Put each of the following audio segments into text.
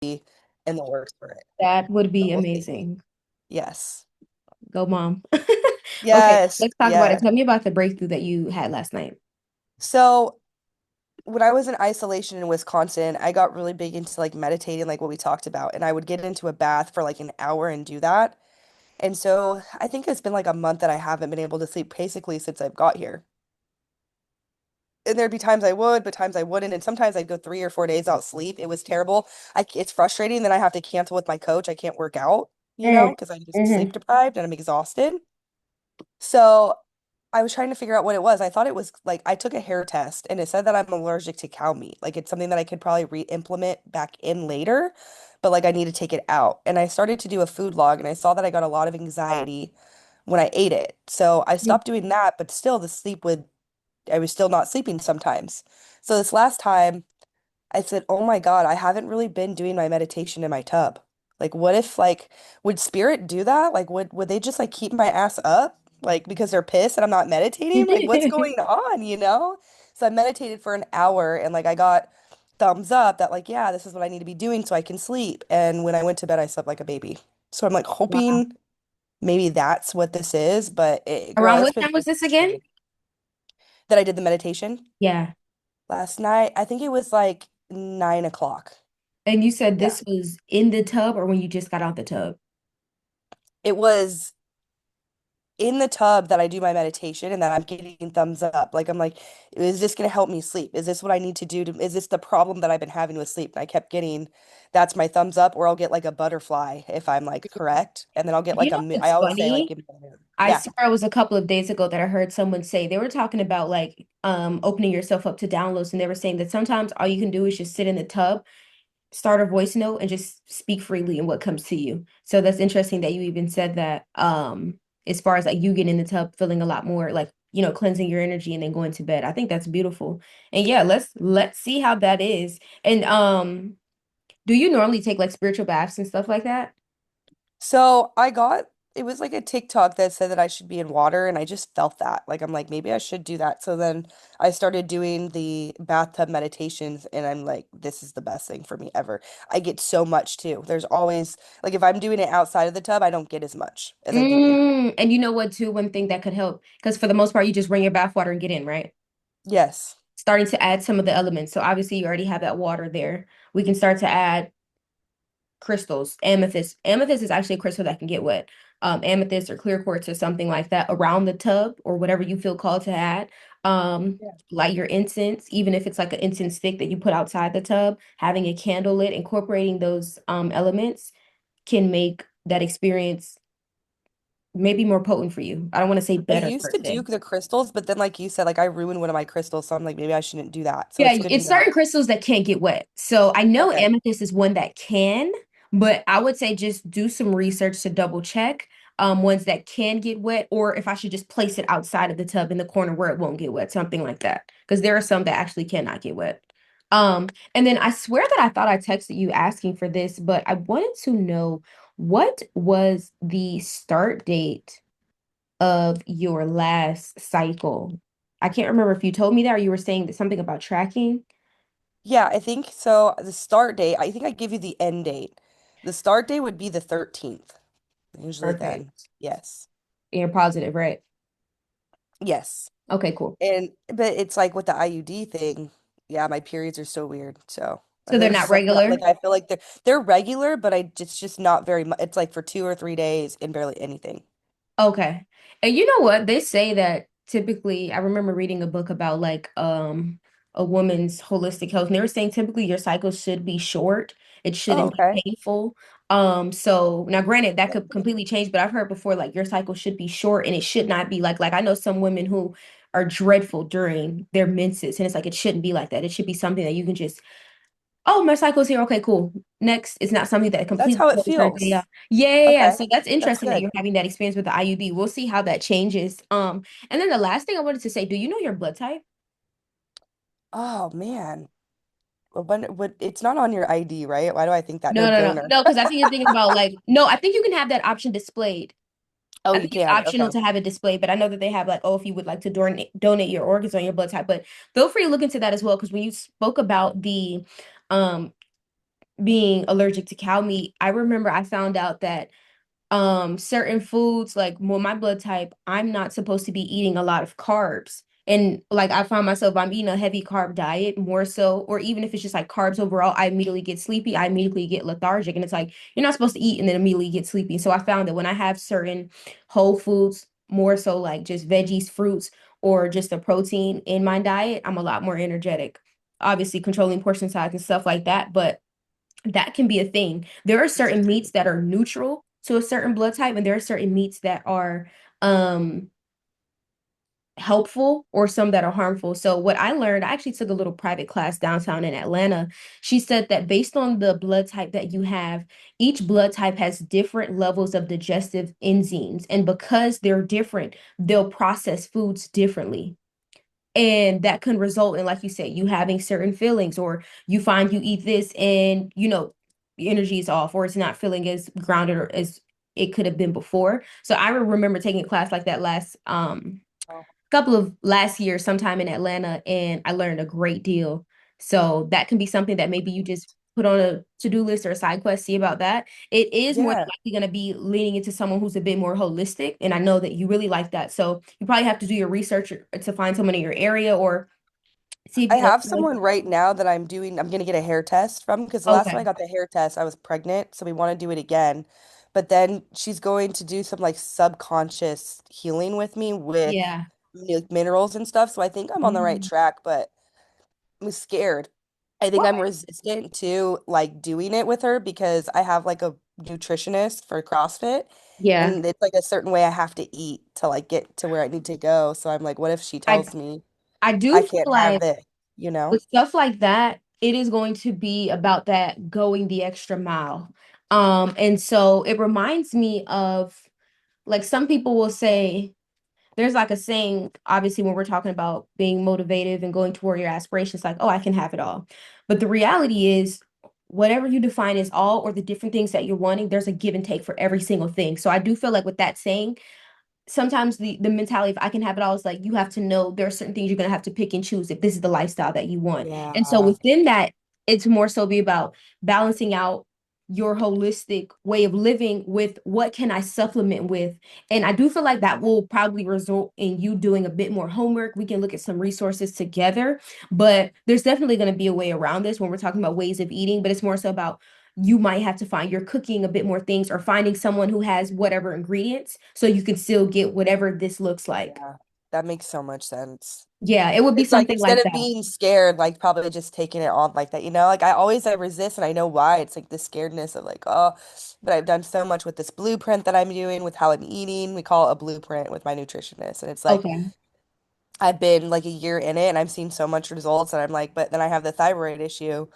in the works for it. That would So be we'll see. amazing. Yes. Go, mom. Okay, Yes. let's talk about Yeah. it. Tell me about the breakthrough that you had last night. So when I was in isolation in Wisconsin, I got really big into like meditating, like what we talked about, and I would get into a bath for like an hour and do that. And so I think it's been like a month that I haven't been able to sleep basically since I've got here. And there'd be times I would, but times I wouldn't. And sometimes I'd go 3 or 4 days without sleep. It was terrible. It's frustrating. Then I have to cancel with my coach. I can't work out, Mm, because I'm just hmm sleep deprived and I'm exhausted. So I was trying to figure out what it was. I thought it was like I took a hair test and it said that I'm allergic to cow meat. Like it's something that I could probably re-implement back in later, but like I need to take it out. And I started to do a food log and I saw that I got a lot of anxiety when I ate it. So I stopped doing that, but still I was still not sleeping sometimes. So this last time I said, "Oh my God, I haven't really been doing my meditation in my tub. Like what if like would spirit do that? Like would they just like keep my ass up? Like because they're pissed and I'm not meditating? Like what's going on? So I meditated for an hour and like I got thumbs up that like yeah, this is what I need to be doing so I can sleep. And when I went to bed, I slept like a baby. So I'm like Wow. hoping maybe that's what this is, but girl, Around it's what been time was so this again? frustrating that I did the meditation Yeah. last night. I think it was like 9 o'clock. And you said Yeah. this was in the tub or when you just got out the tub? It was in the tub that I do my meditation and that I'm getting thumbs up. Like I'm like, is this gonna help me sleep? Is this what I need to do is this the problem that I've been having with sleep? And I kept getting that's my thumbs up, or I'll get like a butterfly if I'm like correct. And then I'll get like You know I what's always say like funny? give me a moon. I Yeah. swear it was a couple of days ago that I heard someone say they were talking about like opening yourself up to downloads and they were saying that sometimes all you can do is just sit in the tub, start a voice note and just speak freely in what comes to you. So that's interesting that you even said that as far as like you getting in the tub feeling a lot more like, cleansing your energy and then going to bed. I think that's beautiful. And yeah, let's see how that is. And do you normally take like spiritual baths and stuff like that? So it was like a TikTok that said that I should be in water, and I just felt that. Like, I'm like, maybe I should do that. So then I started doing the bathtub meditations, and I'm like, this is the best thing for me ever. I get so much too. There's always, like, if I'm doing it outside of the tub, I don't get as much as I do in. And you know what, too? One thing that could help, because for the most part, you just bring your bath water and get in, right? Yes. Starting to add some of the elements. So obviously, you already have that water there. We can start to add crystals. Amethyst. Amethyst is actually a crystal that can get wet. Amethyst or clear quartz or something like that around the tub or whatever you feel called to add. Yeah. Light your incense, even if it's like an incense stick that you put outside the tub, having a candle lit, incorporating those elements can make that experience maybe more potent for you. I don't want to say I better used per to do se. the crystals, but then, like you said, like I ruined one of my crystals, so I'm like, maybe I shouldn't do that. So Yeah, it's good to it's know. certain crystals that can't get wet. So I know Okay. amethyst is one that can, but I would say just do some research to double check ones that can get wet, or if I should just place it outside of the tub in the corner where it won't get wet, something like that. Because there are some that actually cannot get wet. And then I swear that I thought I texted you asking for this, but I wanted to know what was the start date of your last cycle? I can't remember if you told me that or you were saying that something about tracking. Yeah, I think so. The start date, I think I give you the end date. The start date would be the 13th. Usually then. Perfect. Yes. And you're positive, right? Yes. Okay, cool. But it's like with the IUD thing, yeah, my periods are so weird. So So they're they're not so not regular? like I feel like they're regular, but it's just not very much. It's like for 2 or 3 days and barely anything. Okay. And you know what? They say that typically, I remember reading a book about like a woman's holistic health, and they were saying typically your cycle should be short. It Oh, shouldn't be okay. painful. So now granted that could completely change, but I've heard before like your cycle should be short and it should not be like I know some women who are dreadful during their menses, and it's like it shouldn't be like that. It should be something that you can just oh, my cycle's here. Okay, cool. Next, it's not something that That's completely how it throws her day off. feels. Yeah, yeah, yeah. Okay. So that's That's interesting that good. you're having that experience with the IUD. We'll see how that changes. And then the last thing I wanted to say, do you know your blood type? Oh man. When it's not on your ID, right? Why do I think that? No, No no, no, donor. no, because I think you're thinking about like, no, I think you can have that option displayed. Oh, I you think it's can. optional Okay. to have it displayed, but I know that they have like, oh, if you would like to donate your organs on your blood type, but feel free to look into that as well. Because when you spoke about the um being allergic to cow meat, I remember I found out that certain foods like well my blood type I'm not supposed to be eating a lot of carbs and like I find myself I'm eating a heavy carb diet more so or even if it's just like carbs overall I immediately get sleepy I immediately get lethargic and it's like you're not supposed to eat and then immediately get sleepy so I found that when I have certain whole foods more so like just veggies fruits or just a protein in my diet I'm a lot more energetic obviously controlling portion size and stuff like that but that can be a thing. There are certain meats that are neutral to a certain blood type, and there are certain meats that are um helpful or some that are harmful. So what I learned, I actually took a little private class downtown in Atlanta. She said that based on the blood type that you have, each blood type has different levels of digestive enzymes, and because they're different, they'll process foods differently. And that can result in, like you said, you having certain feelings, or you find you eat this and the energy is off, or it's not feeling as grounded or as it could have been before. So I remember taking a class like that last Oh. couple of last year, sometime in Atlanta, and I learned a great deal. So that can be something that maybe you just put on a to-do list or a side quest, see about that. It is more than Yeah, likely going to be leaning into someone who's a bit more holistic, and I know that you really like that. So you probably have to do your research to find someone in your area or see if I you know have someone. someone right now that I'm gonna get a hair test from because the last time I Okay. got the hair test, I was pregnant, so we want to do it again. But then she's going to do some like subconscious healing with me with Yeah. minerals and stuff. So I think I'm on the right Mm. track, but I'm scared. I think I'm Why? resistant to like doing it with her because I have like a nutritionist for CrossFit Yeah. and it's like a certain way I have to eat to like get to where I need to go. So I'm like, what if she I tells me I I do feel can't have like this, you know? with stuff like that, it is going to be about that going the extra mile. And so it reminds me of like some people will say there's like a saying, obviously, when we're talking about being motivated and going toward your aspirations, like, oh, I can have it all. But the reality is, whatever you define as all or the different things that you're wanting, there's a give and take for every single thing. So I do feel like with that saying, sometimes the mentality if I can have it all is like you have to know there are certain things you're gonna have to pick and choose if this is the lifestyle that you want. And so Yeah. within that, it's more so be about balancing out your holistic way of living with what can I supplement with. And I do feel like that will probably result in you doing a bit more homework. We can look at some resources together, but there's definitely going to be a way around this when we're talking about ways of eating, but it's more so about you might have to find you're cooking a bit more things or finding someone who has whatever ingredients so you can still get whatever this looks like. Yeah. That makes so much sense. Yeah, it would be It's like something instead like of that. being scared, like probably just taking it on like that, you know? Like I resist and I know why. It's like the scaredness of like, oh, but I've done so much with this blueprint that I'm doing with how I'm eating. We call it a blueprint with my nutritionist. And it's like Okay. I've been like a year in it and I've seen so much results and I'm like, but then I have the thyroid issue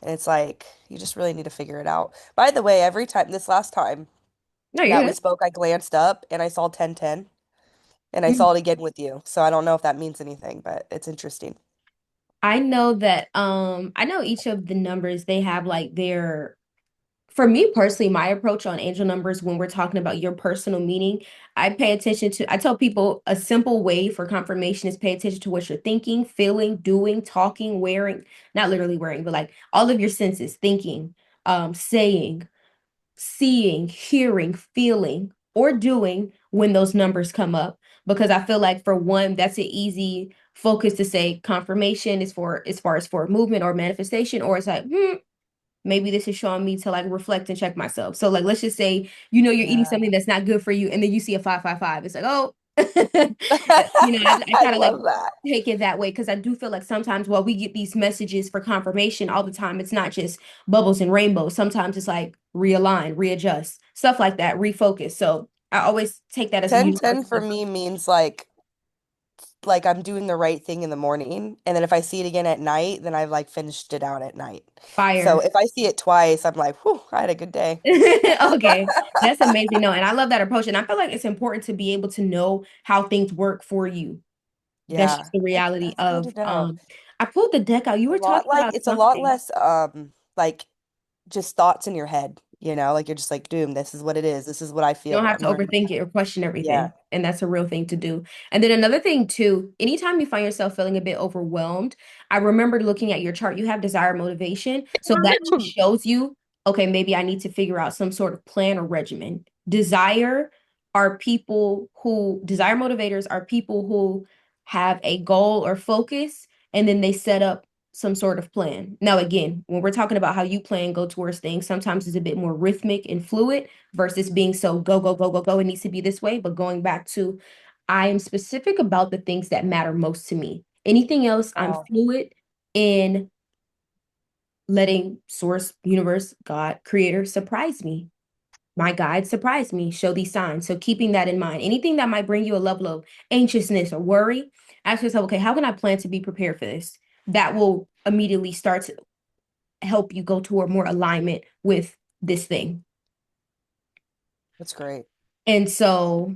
and it's like you just really need to figure it out. By the way, every time this last time No, you're that we good. spoke, I glanced up and I saw 1010 and I Mm. saw it again with you. So I don't know if that means anything, but it's interesting. I know that I know each of the numbers they have like their for me personally, my approach on angel numbers when we're talking about your personal meaning, I pay attention to, I tell people a simple way for confirmation is pay attention to what you're thinking, feeling, doing, talking, wearing, not literally wearing, but like all of your senses, thinking, saying, seeing, hearing, feeling, or doing when those numbers come up. Because I feel like for one, that's an easy focus to say confirmation is for as far as for movement or manifestation, or it's like, maybe this is showing me to like reflect and check myself. So like let's just say you're eating Yeah. something that's not good for you and then you see a 555. It's like, oh, I I kind of like love that. take it that way because I do feel like sometimes while we get these messages for confirmation all the time, it's not just bubbles and rainbows. Sometimes it's like realign, readjust, stuff like that, refocus. So I always take that as a 1010 universal for me means like I'm doing the right thing in the morning, and then if I see it again at night, then I've like finished it out at night. So fire. if I see it twice, I'm like, whew, I had a good day. Okay, that's amazing. No, and I love that approach. And I feel like it's important to be able to know how things work for you. That's just Yeah, the reality that's good to of know. I pulled the deck out. You A were lot talking like about it's a lot something. less like just thoughts in your head, Like you're just like, doom, this is what it is. This is what I You don't feel. have I'm to learning. overthink it or question Yeah. everything. And that's a real thing to do. And then another thing too, anytime you find yourself feeling a bit overwhelmed, I remember looking at your chart, you have desire motivation. So that just shows you, okay, maybe I need to figure out some sort of plan or regimen. Desire motivators are people who have a goal or focus, and then they set up some sort of plan. Now, again, when we're talking about how you plan, go towards things, sometimes it's a bit more rhythmic and fluid versus being so go, go, go, go, go. It needs to be this way. But going back to, I am specific about the things that matter most to me. Anything else, I'm Wow. fluid in letting source, universe, God, creator surprise me. My guide surprise me, show these signs. So keeping that in mind, anything that might bring you a level of anxiousness or worry, ask yourself, okay, how can I plan to be prepared for this? That will immediately start to help you go toward more alignment with this thing. That's great. And so,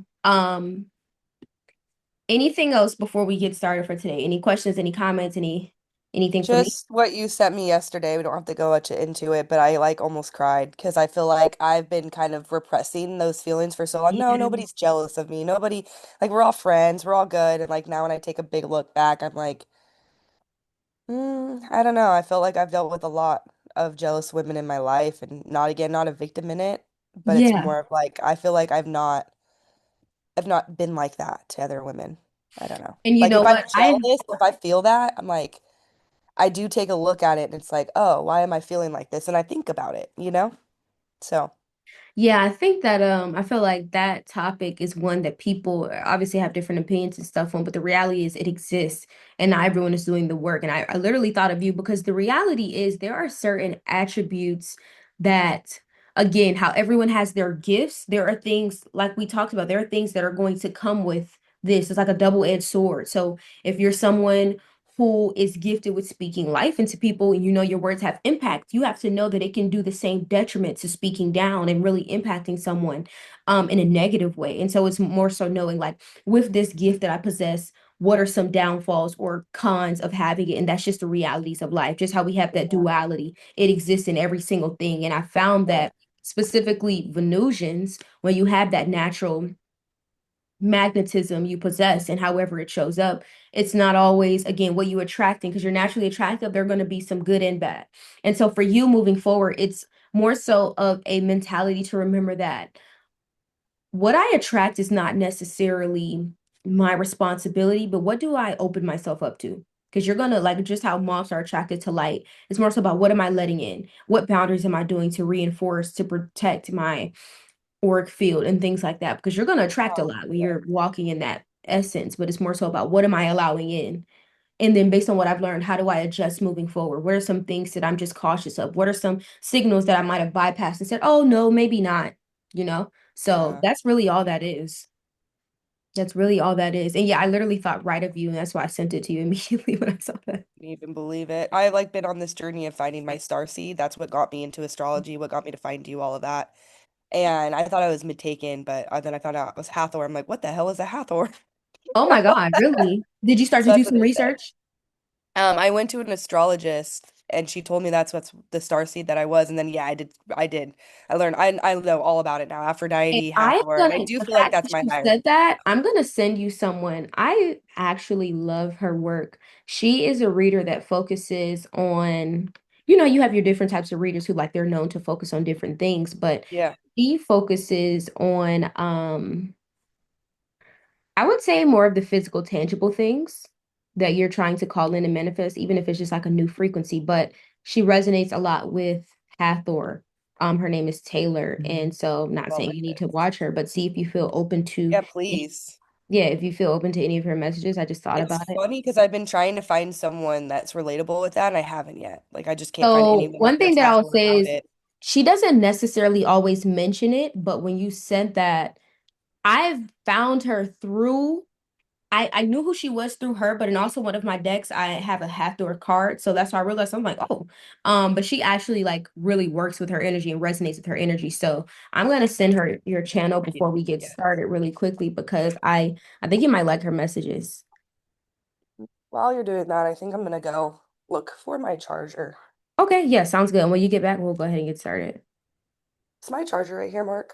anything else before we get started for today? Any questions, any comments, anything for me? Just what you sent me yesterday. We don't have to go much into it, but I like almost cried because I feel like I've been kind of repressing those feelings for so long. No, Yeah. nobody's jealous of me. Nobody, like, we're all friends, we're all good. And like now when I take a big look back, I'm like, I don't know. I feel like I've dealt with a lot of jealous women in my life and not a victim in it, but it's Yeah. more of like I feel like I've not been like that to other women. I don't know. And you Like know if I'm what? jealous, if I feel that, I'm like I do take a look at it and it's like, oh, why am I feeling like this? And I think about it? So, Yeah, I think that I feel like that topic is one that people obviously have different opinions and stuff on, but the reality is it exists and not everyone is doing the work. And I literally thought of you because the reality is there are certain attributes that, again, how everyone has their gifts, there are things like we talked about, there are things that are going to come with this. It's like a double-edged sword. So if you're someone who is gifted with speaking life into people and you know your words have impact, you have to know that it can do the same detriment to speaking down and really impacting someone in a negative way. And so it's more so knowing like with this gift that I possess, what are some downfalls or cons of having it? And that's just the realities of life, just how we have that yeah, duality. It exists in every single thing. And I found yeah, that specifically Venusians, when you have that natural magnetism you possess and however it shows up, it's not always again what you attracting because you're naturally attractive. There are going to be some good and bad. And so for you moving forward, it's more so of a mentality to remember that what I attract is not necessarily my responsibility, but what do I open myself up to? Because you're gonna like just how moths are attracted to light. It's more so about what am I letting in? What boundaries am I doing to reinforce, to protect my auric field and things like that? Because you're gonna attract a oh, lot when yeah, you're walking in that essence, but it's more so about what am I allowing in? And then based on what I've learned, how do I adjust moving forward? What are some things that I'm just cautious of? What are some signals that I might have bypassed and said, oh no, maybe not, you know? So yeah. that's really all that is. That's really all that is. And yeah, I literally thought right of you, and that's why I sent it to you immediately when I saw that. Can you even believe it? I've like been on this journey of finding my star seed. That's what got me into astrology, what got me to find you, all of that. And I thought I was mid-taken, but then I found out it was Hathor. I'm like, what the hell is a Hathor? Oh my God, really? Did you start So to do that's what some they said. research? I went to an astrologist and she told me that's what's the star seed that I was. And then yeah, I did. I learned I know all about it now. And Aphrodite, I am Hathor, and I gonna, do the feel like fact that's that my you higher. said that, I'm gonna send you someone. I actually love her work. She is a reader that focuses on, you have your different types of readers who like they're known to focus on different things, but Yeah. she focuses on I would say more of the physical, tangible things that you're trying to call in and manifest, even if it's just like a new frequency. But she resonates a lot with Hathor. Her name is Taylor. And so I'm not Well, saying my you need to this. watch her, but see if you feel open to, Yeah, please. yeah, if you feel open to any of her messages. I just thought It's about it. funny because I've been trying to find someone that's relatable with that and I haven't yet. Like I just can't find So anyone one that thing feels that I'll Hathor say about is it. she doesn't necessarily always mention it, but when you said that, I've found her through I knew who she was through her, but in also one of my decks, I have a Hathor card. So that's why I realized I'm like, oh, but she actually like really works with her energy and resonates with her energy. So I'm gonna send her your channel before we get Yeah. started really quickly because I think you might like her messages. While you're doing that, I think I'm gonna go look for my charger. Okay, yeah, sounds good. And when you get back, we'll go ahead and get started. Is my charger right here, Mark?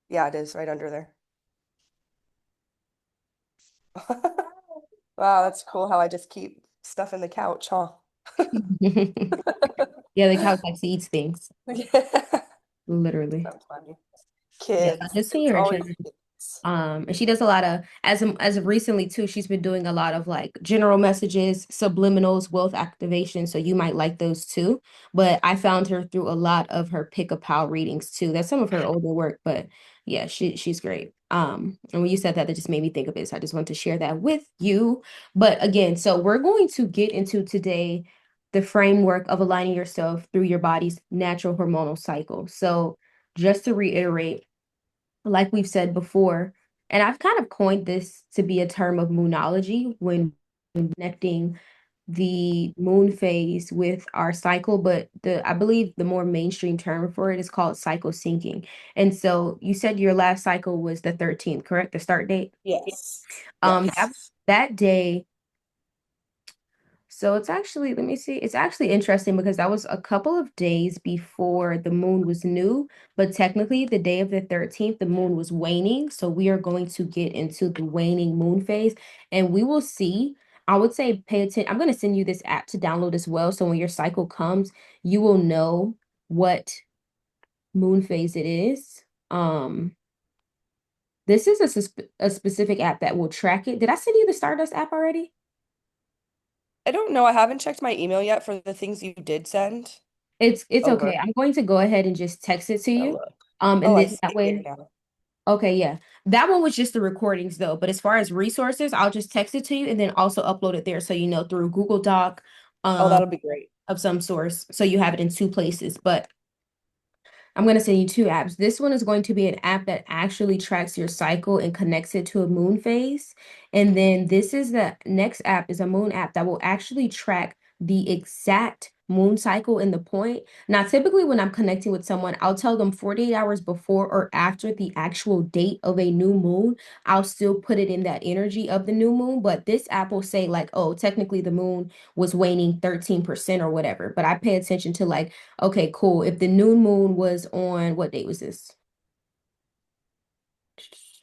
Yeah, it is right under there. Wow, that's cool how I just keep stuff in the couch, huh? Yeah, the couch likes to eat things, Yeah. literally. So funny. Yeah, I Kids. just seen It's her. always kids. And she does a lot of as of recently too, she's been doing a lot of like general messages, subliminals, wealth activation. So you might like those too. But I found her through a lot of her pick a pal readings too. That's some of her older work, but yeah, she's great. And when you said that, that just made me think of it. So I just want to share that with you. But again, so we're going to get into today the framework of aligning yourself through your body's natural hormonal cycle. So just to reiterate, like we've said before, and I've kind of coined this to be a term of moonology when connecting the moon phase with our cycle, but the I believe the more mainstream term for it is called cycle syncing. And so you said your last cycle was the 13th, correct? The start date? Yes. That Yes. that day. So it's actually, let me see, it's actually interesting because that was a couple of days before the moon was new, but technically the day of the 13th, the moon was waning. So we are going to get into the waning moon phase and we will see. I would say pay attention. I'm going to send you this app to download as well. So when your cycle comes, you will know what moon phase it is. This is a specific app that will track it. Did I send you the Stardust app already? I don't know. I haven't checked my email yet for the things you did send It's okay. over. I'm going to go ahead and just text it to Oh, you. look. And Oh, I then see that it here way, now. okay, yeah. That one was just the recordings though. But as far as resources, I'll just text it to you and then also upload it there so you know through Google Doc Oh, um that'll be great. of some source. So you have it in two places. But I'm going to send you two apps. This one is going to be an app that actually tracks your cycle and connects it to a moon phase. And then this is the next app is a moon app that will actually track the exact moon cycle and the point. Now, typically when I'm connecting with someone, I'll tell them 48 hours before or after the actual date of a new moon. I'll still put it in that energy of the new moon, but this app will say like, oh, technically the moon was waning 13% or whatever. But I pay attention to like, okay, cool. If the new moon was on, what date was this?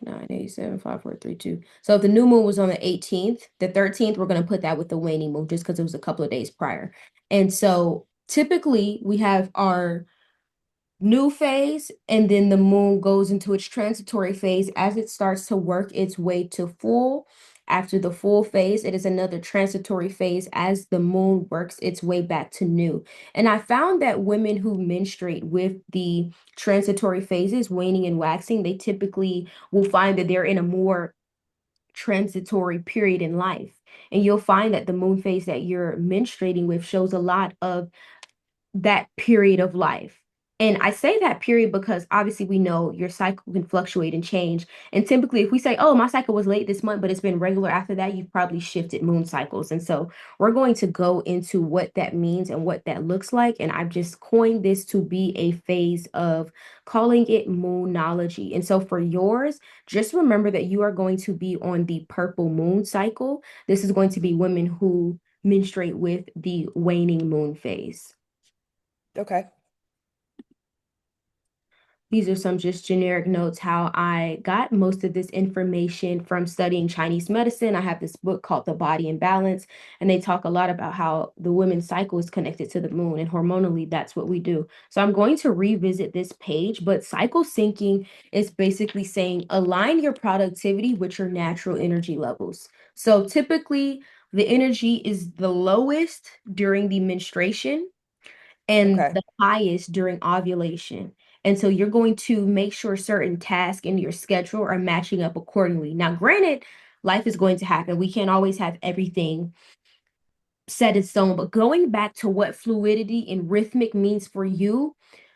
9875432. So if the new moon was on the 18th, the 13th, we're going to put that with the waning moon just because it was a couple of days prior. And so typically we have our new phase, and then the moon goes into its transitory phase as it starts to work its way to full. After the full phase, it is another transitory phase as the moon works its way back to new. And I found that women who menstruate with the transitory phases, waning and waxing, they typically will find that they're in a more transitory period in life. And you'll find that the moon phase that you're menstruating with shows a lot of that period of life. And I say that period because obviously we know your cycle can fluctuate and change. And typically, if we say, oh, my cycle was late this month, but it's been regular after that, you've probably shifted moon cycles. And so we're going to go into what that means and what that looks like. And I've just coined this to be a phase of calling it moonology. And so for yours, just remember that you are going to be on the purple moon cycle. This is going to be women who menstruate with the waning moon phase. Okay. These are some just generic notes how I got most of this information from studying Chinese medicine. I have this book called The Body in Balance, and they talk a lot about how the women's cycle is connected to the moon, and hormonally, that's what we do. So I'm going to revisit this page, but cycle syncing is basically saying align your productivity with your natural energy levels. So typically, the energy is the lowest during the menstruation and Okay. the highest during ovulation. And so you're going to make sure certain tasks in your schedule are matching up accordingly. Now, granted, life is going to happen. We can't always have everything set in stone, but going back to what fluidity and rhythmic means for you,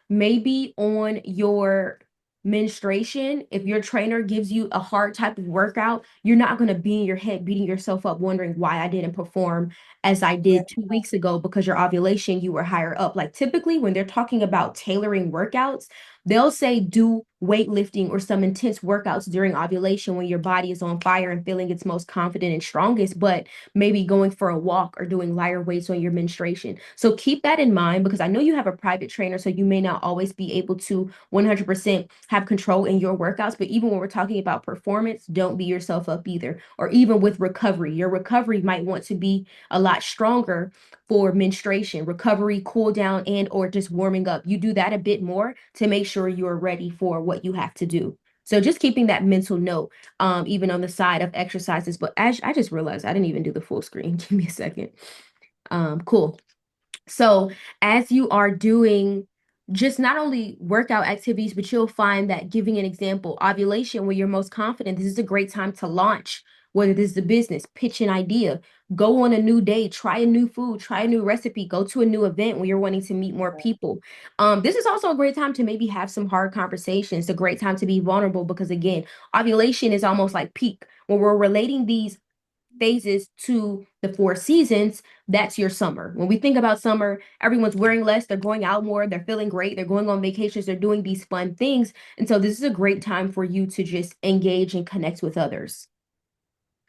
maybe on your menstruation, if your trainer gives you a hard type of workout, you're not going to be in your head beating yourself up wondering why I didn't perform as I Yeah. did 2 weeks ago because your ovulation, you were higher up. Like typically when they're talking about tailoring workouts, they'll say do weightlifting or some intense workouts during ovulation when your body is on fire and feeling its most confident and strongest, but maybe going for a walk or doing lighter weights on your menstruation. So keep that in mind because I know you have a private trainer, so you may not always be able to 100% have control in your workouts. But even when we're talking about performance, don't beat yourself up either. Or even with recovery, your recovery might want to be a lot stronger for menstruation, recovery, cool down, and or just warming up. You do that a bit more to make sure you're ready for what you have to do. So just keeping that mental note, even on the side of exercises. But as I just realized I didn't even do the full screen. Give me a second. Cool. So as you are doing just not only workout activities, but you'll find that giving an example, ovulation, where you're most confident, this is a great time to launch, whether this is a business, pitch an idea, go on a new date, try a new food, try a new recipe, go to a new event when you're wanting to meet more people. This is also a great time to maybe have some hard conversations, a great time to be vulnerable because again, ovulation is almost like peak. When we're relating these phases to the 4 seasons, that's your summer. When we think about summer, everyone's wearing less, they're going out more, they're feeling great, they're going on vacations, they're doing these fun things. And so this is a great time for you to just engage and connect with others.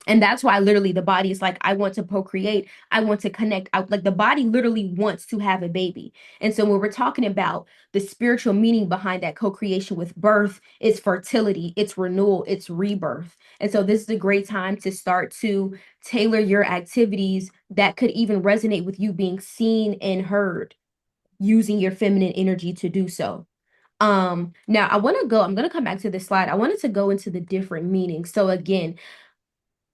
And that's why literally the body is like, I want to procreate. I want to connect. Like the body literally wants to have a baby. And so when we're talking about the spiritual meaning behind that co-creation with birth, it's fertility, it's renewal, it's rebirth. And so this is a great time to start to tailor your activities that could even resonate with you being seen and heard using your feminine energy to do so. Now I'm going to come back to this slide. I wanted to go into the different meanings. So again,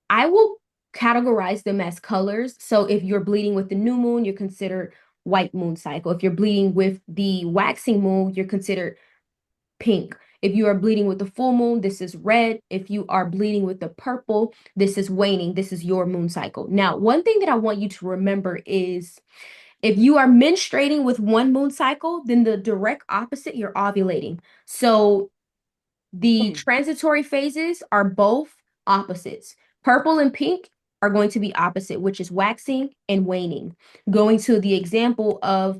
I will categorize them as colors. So if you're bleeding with the new moon, you're considered white moon cycle. If you're bleeding with the waxing moon, you're considered pink. If you are bleeding with the full moon, this is red. If you are bleeding with the purple, this is waning. This is your moon cycle. Now, one thing that I want you to remember is if you are menstruating with one moon cycle, then the direct opposite, you're ovulating. So the Hmm. transitory phases are both opposites. Purple and pink are going to be opposite, which is waxing and waning. Going to the example of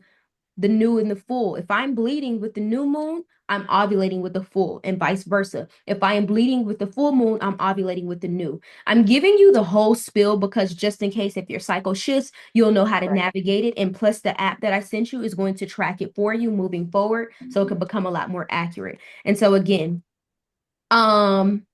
the new and the full. If I'm bleeding with the new moon, I'm ovulating with the full, and vice versa. If I am bleeding with the full moon, I'm ovulating with the new. I'm giving you the whole spill because just in case if your cycle shifts, you'll know how to Right. navigate it. And plus, the app that I sent you is going to track it for you moving forward so it can become a lot more accurate. And so, again, um,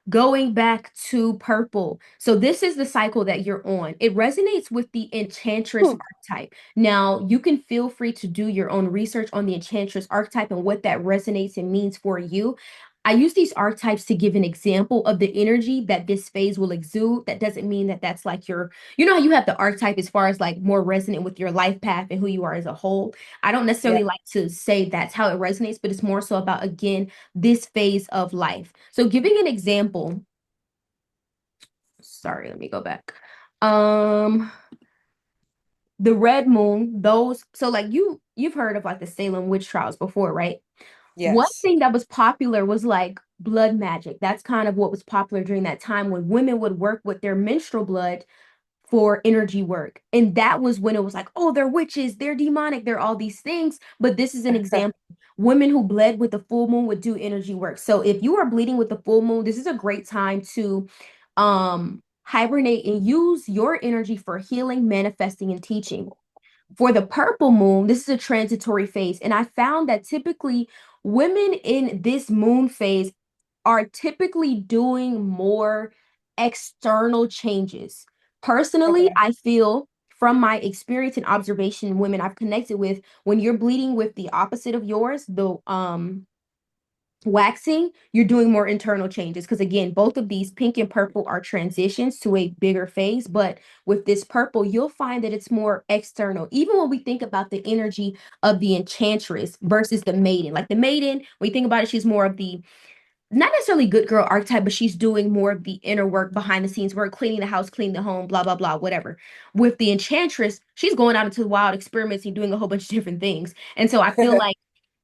going back to purple. So this is the cycle that you're on. It resonates with the enchantress Hmm. archetype. Now, you can feel free to do your own research on the enchantress archetype and what that resonates and means for you. I use these archetypes to give an example of the energy that this phase will exude. That doesn't mean that that's like your, you know how you have the archetype as far as like more resonant with your life path and who you are as a whole. I don't Yeah. necessarily like to say that's how it resonates, but it's more so about, again, this phase of life. So giving an example, sorry, let me go back. Um, the red moon, those, so like you've heard of like the Salem witch trials before, right? One Yes. thing that was popular was like blood magic. That's kind of what was popular during that time when women would work with their menstrual blood for energy work. And that was when it was like, oh, they're witches, they're demonic, they're all these things. But this is an example. Women who bled with the full moon would do energy work. So if you are bleeding with the full moon, this is a great time to hibernate and use your energy for healing, manifesting, and teaching. For the purple moon, this is a transitory phase. And I found that typically women in this moon phase are typically doing more external changes. Personally, Okay. I feel from my experience and observation, women I've connected with, when you're bleeding with the opposite of yours, the waxing, you're doing more internal changes. Because again, both of these pink and purple are transitions to a bigger phase. But with this purple, you'll find that it's more external. Even when we think about the energy of the enchantress versus the maiden, like the maiden, when you think about it, she's more of the not necessarily good girl archetype, but she's doing more of the inner work behind the scenes work, cleaning the house, cleaning the home, blah, blah, blah, whatever. With the enchantress, she's going out into the wild, experimenting, doing a whole bunch of different things. And so I feel like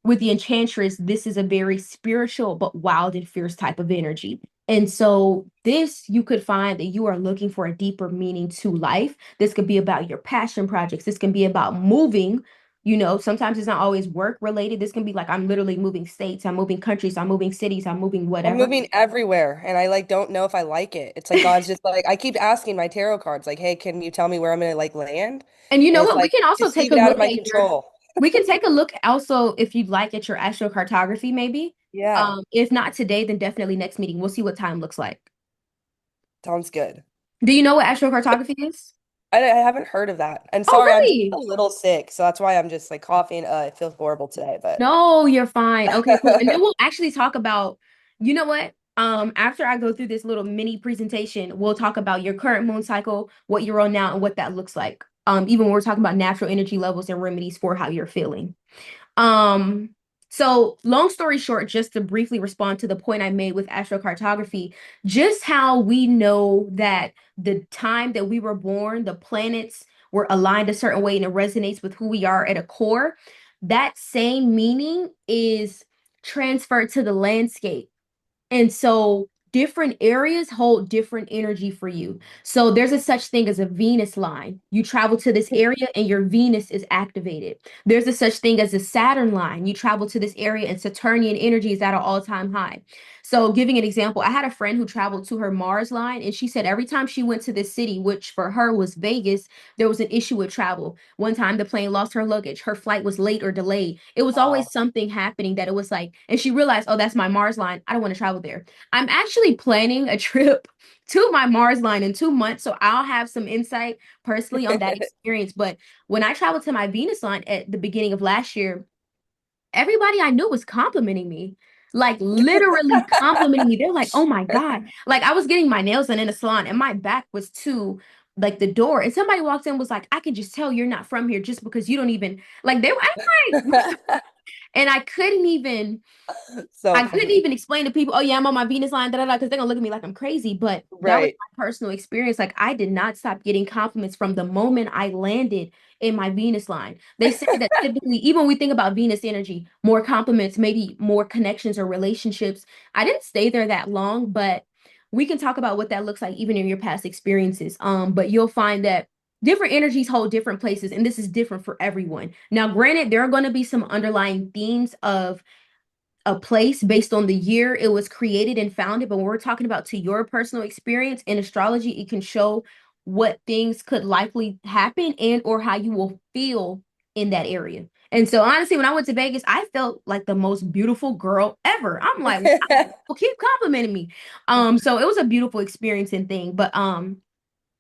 with the enchantress, this is a very spiritual but wild and fierce type of energy. And so this you could find that you are looking for a deeper meaning to life. This could be about your passion projects. This can be about moving. Sometimes it's not always work related. This can be like I'm literally moving states, I'm moving countries, I'm moving cities, I'm moving I'm whatever. moving everywhere and I like don't know if I like it. It's like God's just like I keep asking my tarot cards like, "Hey, can you tell me where I'm gonna like land?" And you And know it's what? We like can also just take leave a it out of look my at your control. we can take a look also if you'd like at your astrocartography, maybe. Yeah, If not today, then definitely next meeting. We'll see what time looks like. sounds good. Do you know what astrocartography is? I haven't heard of that. And Oh, sorry, I'm just a really? little sick, so that's why I'm just like coughing. It feels horrible today, but No, you're fine. Okay, cool. And then we'll actually talk about, you know what? After I go through this little mini presentation, we'll talk about your current moon cycle, what you're on now, and what that looks like. Even when we're talking about natural energy levels and remedies for how you're feeling. Um, so long story short, just to briefly respond to the point I made with astrocartography, just how we know that the time that we were born, the planets were aligned a certain way and it resonates with who we are at a core, that same meaning is transferred to the landscape. And so different areas hold different energy for you. So there's a such thing as a Venus line. You travel to this area and your Venus is activated. There's a such thing as a Saturn line. You travel to this area and Saturnian energy is at an all-time high. So giving an example, I had a friend who traveled to her Mars line and she said every time she went to this city, which for her was Vegas, there was an issue with travel. One time the plane lost her luggage, her flight was late or delayed. It was always wow. something happening that it was like, and she realized, oh, that's my Mars line. I don't want to travel there. I'm actually planning a trip to my Mars line in 2 months, so I'll have some insight personally on that experience. But when I traveled to my Venus line at the beginning of last year, everybody I knew was complimenting me. Like literally complimenting me. They're like, "Oh my God." Like I was getting my nails done in a salon and my back was to like the door. And somebody walked in and was like, "I can just tell you're not from here just because you don't even like they were I'm like and So I couldn't funny. even explain to people, oh yeah, I'm on my Venus line, da da da, because they're gonna look at me like I'm crazy. But that was Right. my personal experience. Like I did not stop getting compliments from the moment I landed in my Venus line. They say that typically, even when we think about Venus energy, more compliments, maybe more connections or relationships. I didn't stay there that long, but we can talk about what that looks like even in your past experiences. But you'll find that different energies hold different places, and this is different for everyone. Now, granted, there are going to be some underlying themes of a place based on the year it was created and founded. But when we're talking about to your personal experience in astrology, it can show what things could likely happen and or how you will feel in that area. And so honestly, when I went to Vegas, I felt like the most beautiful girl ever. I'm like, wow, people keep complimenting me. So it was a beautiful experience and thing. But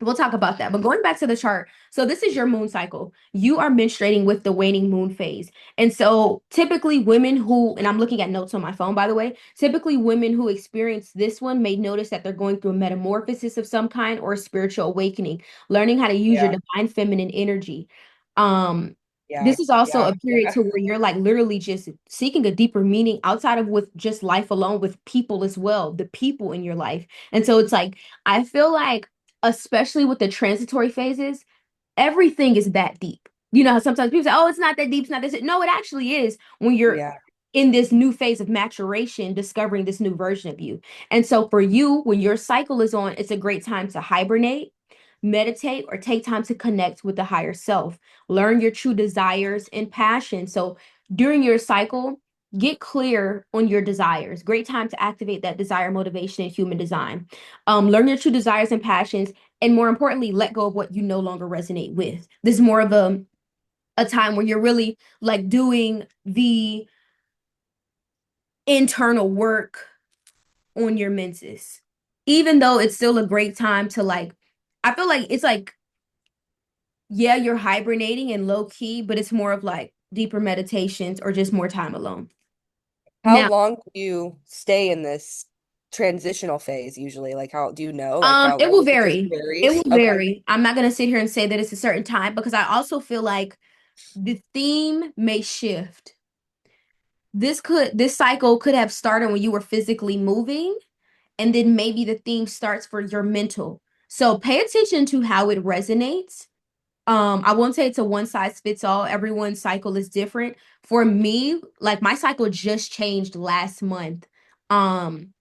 we'll talk about that. But going back to the chart, so this is your moon cycle. You are menstruating with the waning moon phase. And so typically women who, and I'm looking at notes on my phone, by the way, typically women who experience this one may notice that they're going through a metamorphosis of some kind or a spiritual awakening, learning how to use your Yeah. divine feminine energy. Um, Yeah. this is also Yeah. a period Yeah. to where you're like literally just seeking a deeper meaning outside of with just life alone, with people as well, the people in your life. And so it's like, I feel like especially with the transitory phases, everything is that deep. You know how sometimes people say, oh, it's not that deep, it's not this. No, it actually is when you're Yeah. in this new phase of maturation, discovering this new version of you. And so for you, when your cycle is on, it's a great time to hibernate, meditate, or take time to connect with the higher self. Learn your true desires and passions. So during your cycle, get clear on your desires. Great time to activate that desire, motivation, and human design. Learn your true desires and passions, and more importantly, let go of what you no longer resonate with. This is more of a time where you're really like doing the internal work on your menses. Even though it's still a great time to like, I feel like it's like, yeah, you're hibernating and low key, but it's more of like deeper meditations or just more time alone. How Now, long do you stay in this transitional phase usually? Like how do you know like how it or will is it just vary. It varies? will Okay. vary. I'm not gonna sit here and say that it's a certain time because I also feel like the theme may shift. This cycle could have started when you were physically moving, and then maybe the theme starts for your mental. So pay attention to how it resonates. I won't say it's a one size fits all. Everyone's cycle is different. For me, like my cycle just changed last month. Um,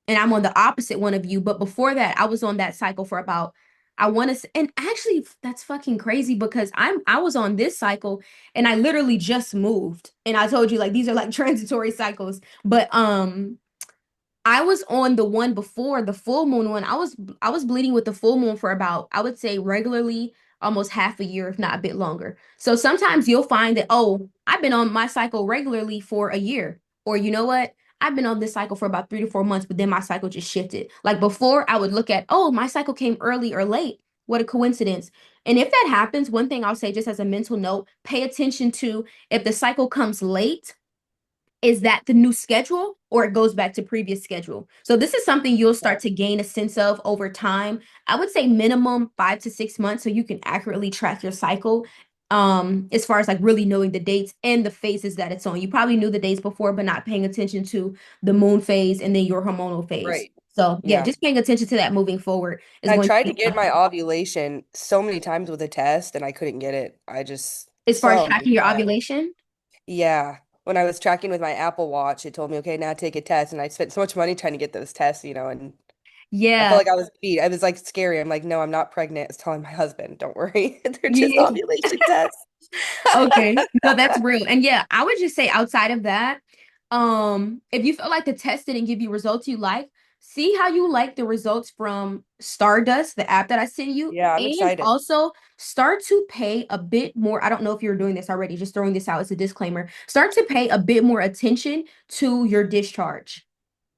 and I'm on the opposite one of you, but before that, I was on that cycle for about I want to, and actually, that's fucking crazy because I was on this cycle and I literally just moved. And I told you, like, these are like transitory cycles. But I was on the one before the full moon one. I was bleeding with the full moon for about, I would say regularly almost half a year, if not a bit longer. So sometimes you'll find that, oh, I've been on my cycle regularly for a year. Or you know what? I've been on this cycle for about 3 to 4 months, but then my cycle just shifted. Like before, I would look at, oh, my cycle came early or late. What a coincidence. And if that happens, one thing I'll say just as a mental note, pay attention to if the cycle comes late, is that the new schedule or it goes back to previous schedule? So this is something you'll start Okay. to gain a sense of over time. I would say minimum 5 to 6 months so you can accurately track your cycle. As far as like really knowing the dates and the phases that it's on. You probably knew the dates before, but not paying attention to the moon phase and then your hormonal phase. Right. So yeah, Yeah. just paying attention to that moving forward is I going to tried to be get my ovulation so many times with a test and I couldn't get it. I just as far as so many tracking your times. ovulation. Yeah. When I was tracking with my Apple Watch, it told me, okay, now take a test. And I spent so much money trying to get those tests, and I felt Yeah. like I was beat. I was like scary. I'm like, no, I'm not pregnant. I was telling my husband, don't worry. They're just Yeah. ovulation tests. Okay. No, that's real. And yeah, I would just say outside of that, if you feel like the test didn't give you results you like, see how you like the results from Stardust, the app that I sent you, Yeah, I'm and excited. also start to pay a bit more. I don't know if you're doing this already, just throwing this out as a disclaimer. Start to pay a bit more attention to your discharge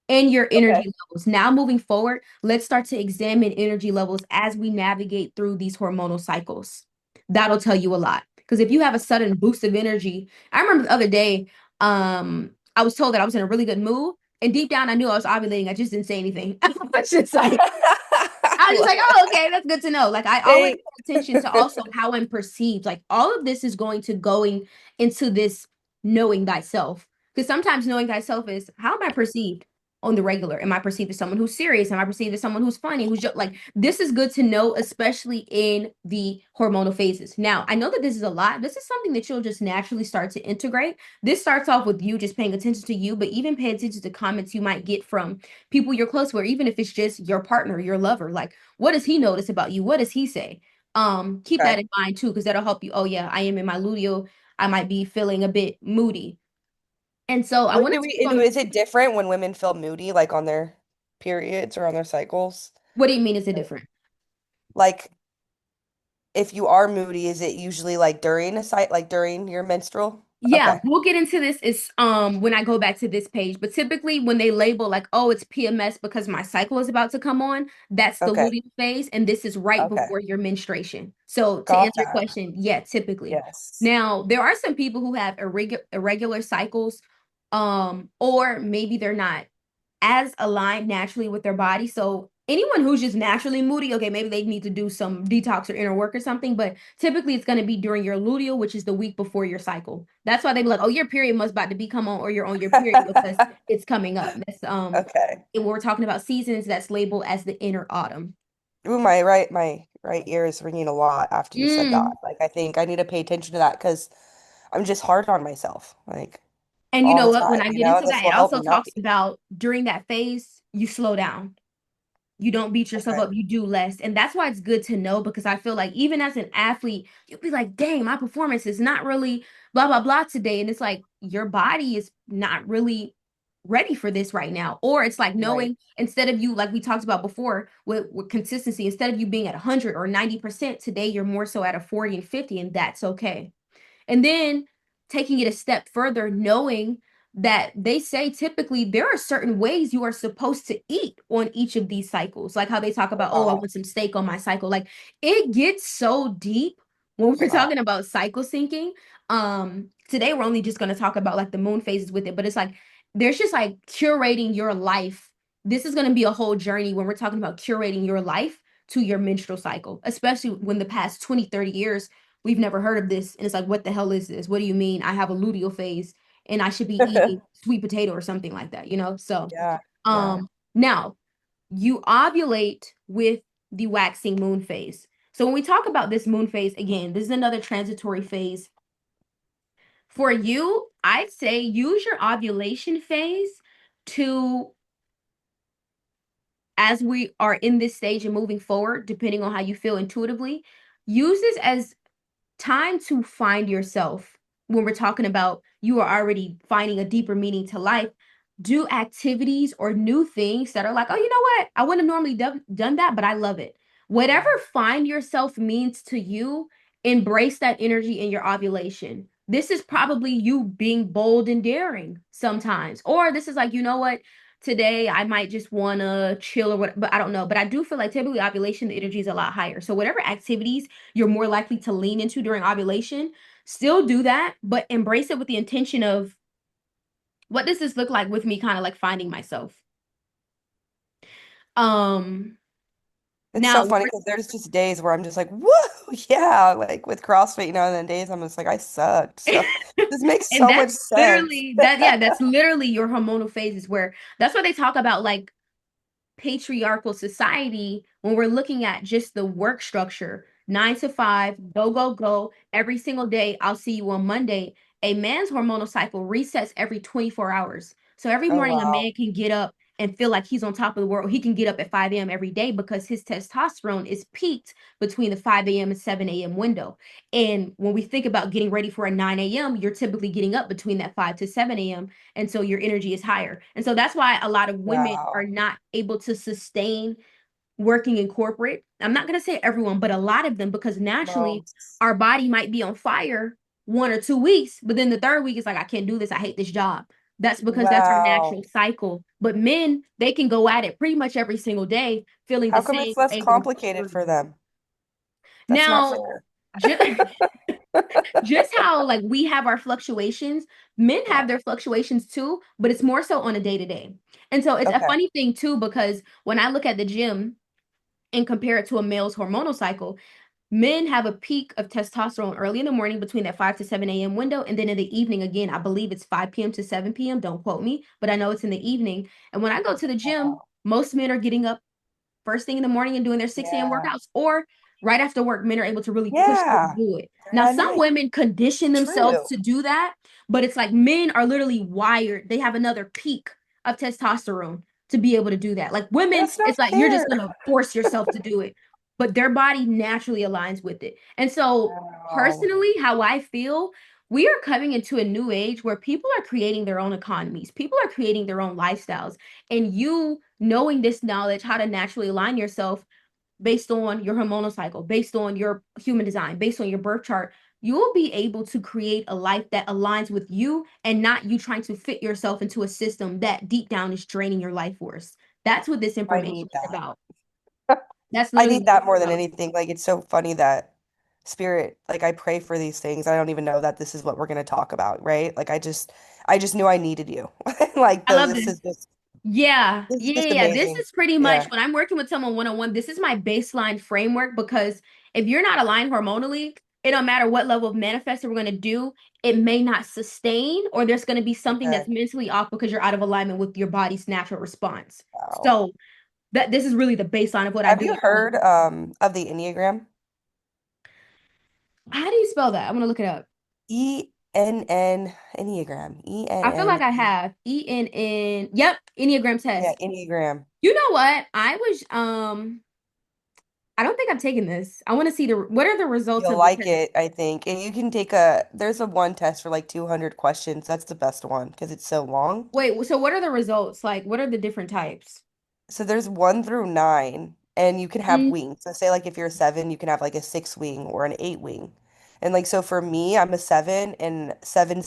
and your Okay. energy levels. Now, moving forward, let's start to examine energy levels as we navigate through these hormonal cycles. That'll tell you a lot. Because if you have a sudden boost of energy, I remember the other day, I was told that I was in a really good mood, and deep down, I knew I was ovulating. I just didn't say anything. I was just like, I was just Love like, it. oh, okay, that's good to know. Like I always Hey. pay attention to also how I'm perceived. Like all of this is going into this knowing thyself. Because sometimes knowing thyself is how am I perceived on the regular? Am I perceived as someone who's serious? Am I perceived as someone who's funny? Who's just like this is good to know, especially in the hormonal phases. Now, I know that this is a lot. This is something that you'll just naturally start to integrate. This starts off with you just paying attention to you, but even pay attention to comments you might get from people you're close with, even if it's just your partner, your lover. Like, what does he notice about you? What does he say? Keep that Okay. in mind too, because that'll help you. Oh yeah, I am in my luteal. I might be feeling a bit moody. And so I When want do to we, speak on is it different when women feel moody, like on their periods or on their cycles? what do you mean is it different? Like, if you are moody, is it usually like during a site, like during your menstrual? Yeah, Okay. we'll get into this is when I go back to this page. But typically when they label like, oh, it's PMS because my cycle is about to come on, that's the Okay. luteal phase, and this is right Okay. before your menstruation. So to Got answer your that. question, yeah, typically. Yes. Now there are some people who have irregular cycles, or maybe they're not as aligned naturally with their body. So anyone who's just naturally moody, okay, maybe they need to do some detox or inner work or something, but typically it's going to be during your luteal, which is the week before your cycle. That's why they be like, oh, your period must about to be come on, or you're on your period because it's coming up. That's Okay. and when we're talking about seasons, that's labeled as the inner autumn. Ooh, my right ear is ringing a lot after you said that. Mm. Like, I think I need to pay attention to that because I'm just hard on myself, like And you all know the what? When time. I get into This that, it will help also me not talks be. about during that phase, you slow down. You don't beat yourself Okay. up, you do less. And that's why it's good to know because I feel like even as an athlete, you'll be like, dang, my performance is not really blah, blah, blah today. And it's like your body is not really ready for this right now. Or it's like Right. knowing instead of you, like we talked about before with consistency, instead of you being at 100 or 90%, today you're more so at a 40 and 50, and that's okay. And then taking it a step further, knowing that they say typically there are certain ways you are supposed to eat on each of these cycles. Like how they talk about, oh, I Wow. want some steak on my cycle. Like it gets so deep when we're Wow. talking about cycle syncing. Today we're only just going to talk about like the moon phases with it, but it's like there's just like curating your life. This is going to be a whole journey when we're talking about curating your life to your menstrual cycle, especially when the past 20, 30 years we've never heard of this. And it's like, what the hell is this? What do you mean? I have a luteal phase and I should be eating sweet potato or something like that, you know? So, Yeah. Yeah. um, now you ovulate with the waxing moon phase. So when we talk about this moon phase, again, this is another transitory phase. For you, I'd say use your ovulation phase to as we are in this stage and moving forward, depending on how you feel intuitively, use this as time to find yourself when we're talking about you are already finding a deeper meaning to life. Do activities or new things that are like, oh, you know what? I wouldn't have normally done that, but I love it. Whatever Yeah. find yourself means to you, embrace that energy in your ovulation. This is probably you being bold and daring sometimes. Or this is like, you know what? Today I might just want to chill or what, but I don't know. But I do feel like typically ovulation, the energy is a lot higher. So whatever activities you're more likely to lean into during ovulation, still do that, but embrace it with the intention of what does this look like with me kind of like finding myself. Um It's so now funny because there's just days where I'm just like, whoa, yeah, like with CrossFit, and then days I'm just like, I sucked. So this makes and so much that's sense. literally that, yeah, that's literally your hormonal phases where that's what they talk about like patriarchal society when we're looking at just the work structure 9 to 5, go, go, go. Every single day, I'll see you on Monday. A man's hormonal cycle resets every 24 hours. So every Oh, morning, a wow. man can get up and feel like he's on top of the world. He can get up at 5 a.m. every day because his testosterone is peaked between the 5 a.m. and 7 a.m. window. And when we think about getting ready for a 9 a.m., you're typically getting up between that 5 to 7 a.m. And so your energy is higher. And so that's why a lot of women are Wow. not able to sustain working in corporate. I'm not going to say everyone, but a lot of them, because naturally Most. our body might be on fire 1 or 2 weeks, but then the third week is like, I can't do this. I hate this job. That's because that's our Wow. natural cycle. But men, they can go at it pretty much every single day, feeling the How come same, it's less able to push complicated through. for them? That's not Now, fair. just, just how like we have our fluctuations, men Yeah. have their fluctuations too, but it's more so on a day to day. And so it's a Okay. funny thing too, because when I look at the gym and compare it to a male's hormonal cycle, men have a peak of testosterone early in the morning between that 5 to 7 a.m. window. And then in the evening, again, I believe it's 5 p.m. to 7 p.m. Don't quote me, but I know it's in the evening. And when I go to the gym, Wow. most men are getting up first thing in the morning and doing their 6 a.m. Yeah. workouts, or right after work, men are able to really push through and Yeah. do it. They're Now, at some night. women condition themselves True. to do that, but it's like men are literally wired. They have another peak of testosterone to be able to do that. Like women, That's not it's like you're just fair. going to force yourself to do it, but their body naturally aligns with it. And so, Wow. personally, how I feel, we are coming into a new age where people are creating their own economies, people are creating their own lifestyles. And you knowing this knowledge, how to naturally align yourself based on your hormonal cycle, based on your human design, based on your birth chart, you will be able to create a life that aligns with you and not you trying to fit yourself into a system that deep down is draining your life force. That's what this I information need is that. about. That's I literally need what that it's more than about. anything. Like, it's so funny that spirit, like, I pray for these things. I don't even know that this is what we're going to talk about, right? Like, I just knew I needed you. Like, I though, love this. this is just Yeah. This amazing. is pretty much Yeah. when I'm working with someone one on one, this is my baseline framework because if you're not aligned hormonally, it don't matter what level of manifestor we're going to do, it may not sustain, or there's going to be something Okay. that's mentally off because you're out of alignment with your body's natural response. Wow. So that this is really the baseline of what I Have do. you heard of the Enneagram? How do you spell that? I'm gonna look it up. ENN Enneagram. I feel like I ENN. have ENN. Yep, Enneagram Yeah, test. Enneagram. You know what? I don't think I'm taking this. I want to see the what are the results You'll of the like test. it, I think. And you can there's a one test for like 200 questions. That's the best one because it's so long. Wait, so what are the results? Like, what are the different types? So there's 1 through 9, and you can have Mm, wings. So say like if you're a 7, you can have like a 6 wing or an 8 wing. And like so for me, I'm a 7, and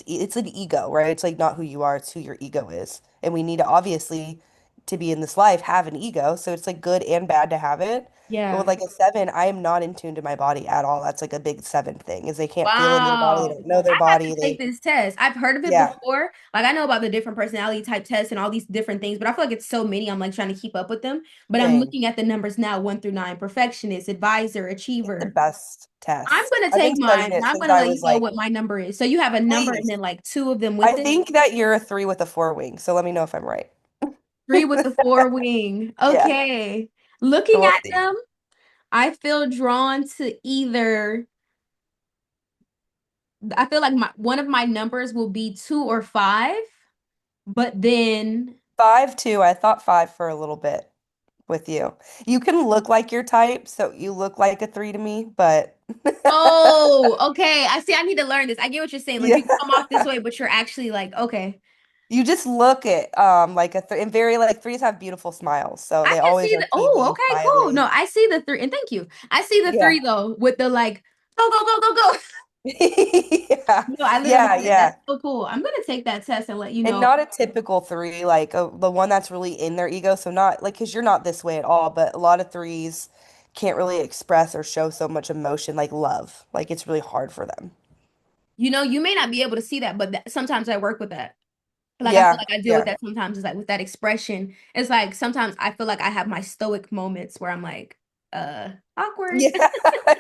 it's an ego, right? It's like not who you are, it's who your ego is. And we need to obviously to be in this life have an ego. So it's like good and bad to have it. But with yeah. like a 7, I am not in tune to my body at all. That's like a big 7 thing is they can't feel in their body, they Wow. don't know their I have to body. take They this test. I've heard of it Yeah, before. Like I know about the different personality type tests and all these different things, but I feel like it's so many. I'm like trying to keep up with them. But I'm same. looking at the numbers now, 1 through 9, perfectionist, advisor, It's the achiever. best I'm test. gonna I've been take studying mine and it I'm since gonna I let you was know like, what my number is. So you have a number and please. then like two of them I with it. think that you're a 3 with a 4 wing, so let me know if I'm right. Three with the four wing. Yeah, Okay. so Looking we'll at see. them, I feel drawn to either I feel like one of my numbers will be 2 or 5, but then 5 too. I thought 5 for a little bit. with you. You can look like your type, so you look like a three to me, but Oh, okay. I see. I need to learn this. I get what you're saying. Like yeah. you come off this way, but you're actually like, okay. You just look at like a th and very like threes have beautiful smiles, so I they can always see are the, oh, beaming, okay, cool. No, smiling. I see the three, and thank you. I see the Yeah. three though, with the like, go, go, go, go, go. Yeah. No, I literally Yeah, see that. That's yeah. so cool. I'm gonna take that test and let you And know. not a typical three, like the one that's really in their ego. So not like because you're not this way at all, but a lot of threes can't really express or show so much emotion like love. Like it's really hard for them. You know, you may not be able to see that, but sometimes I work with that. Like I feel Yeah, like I deal with yeah. that sometimes. It's like with that expression. It's like sometimes I feel like I have my stoic moments where I'm like, awkward. Yeah.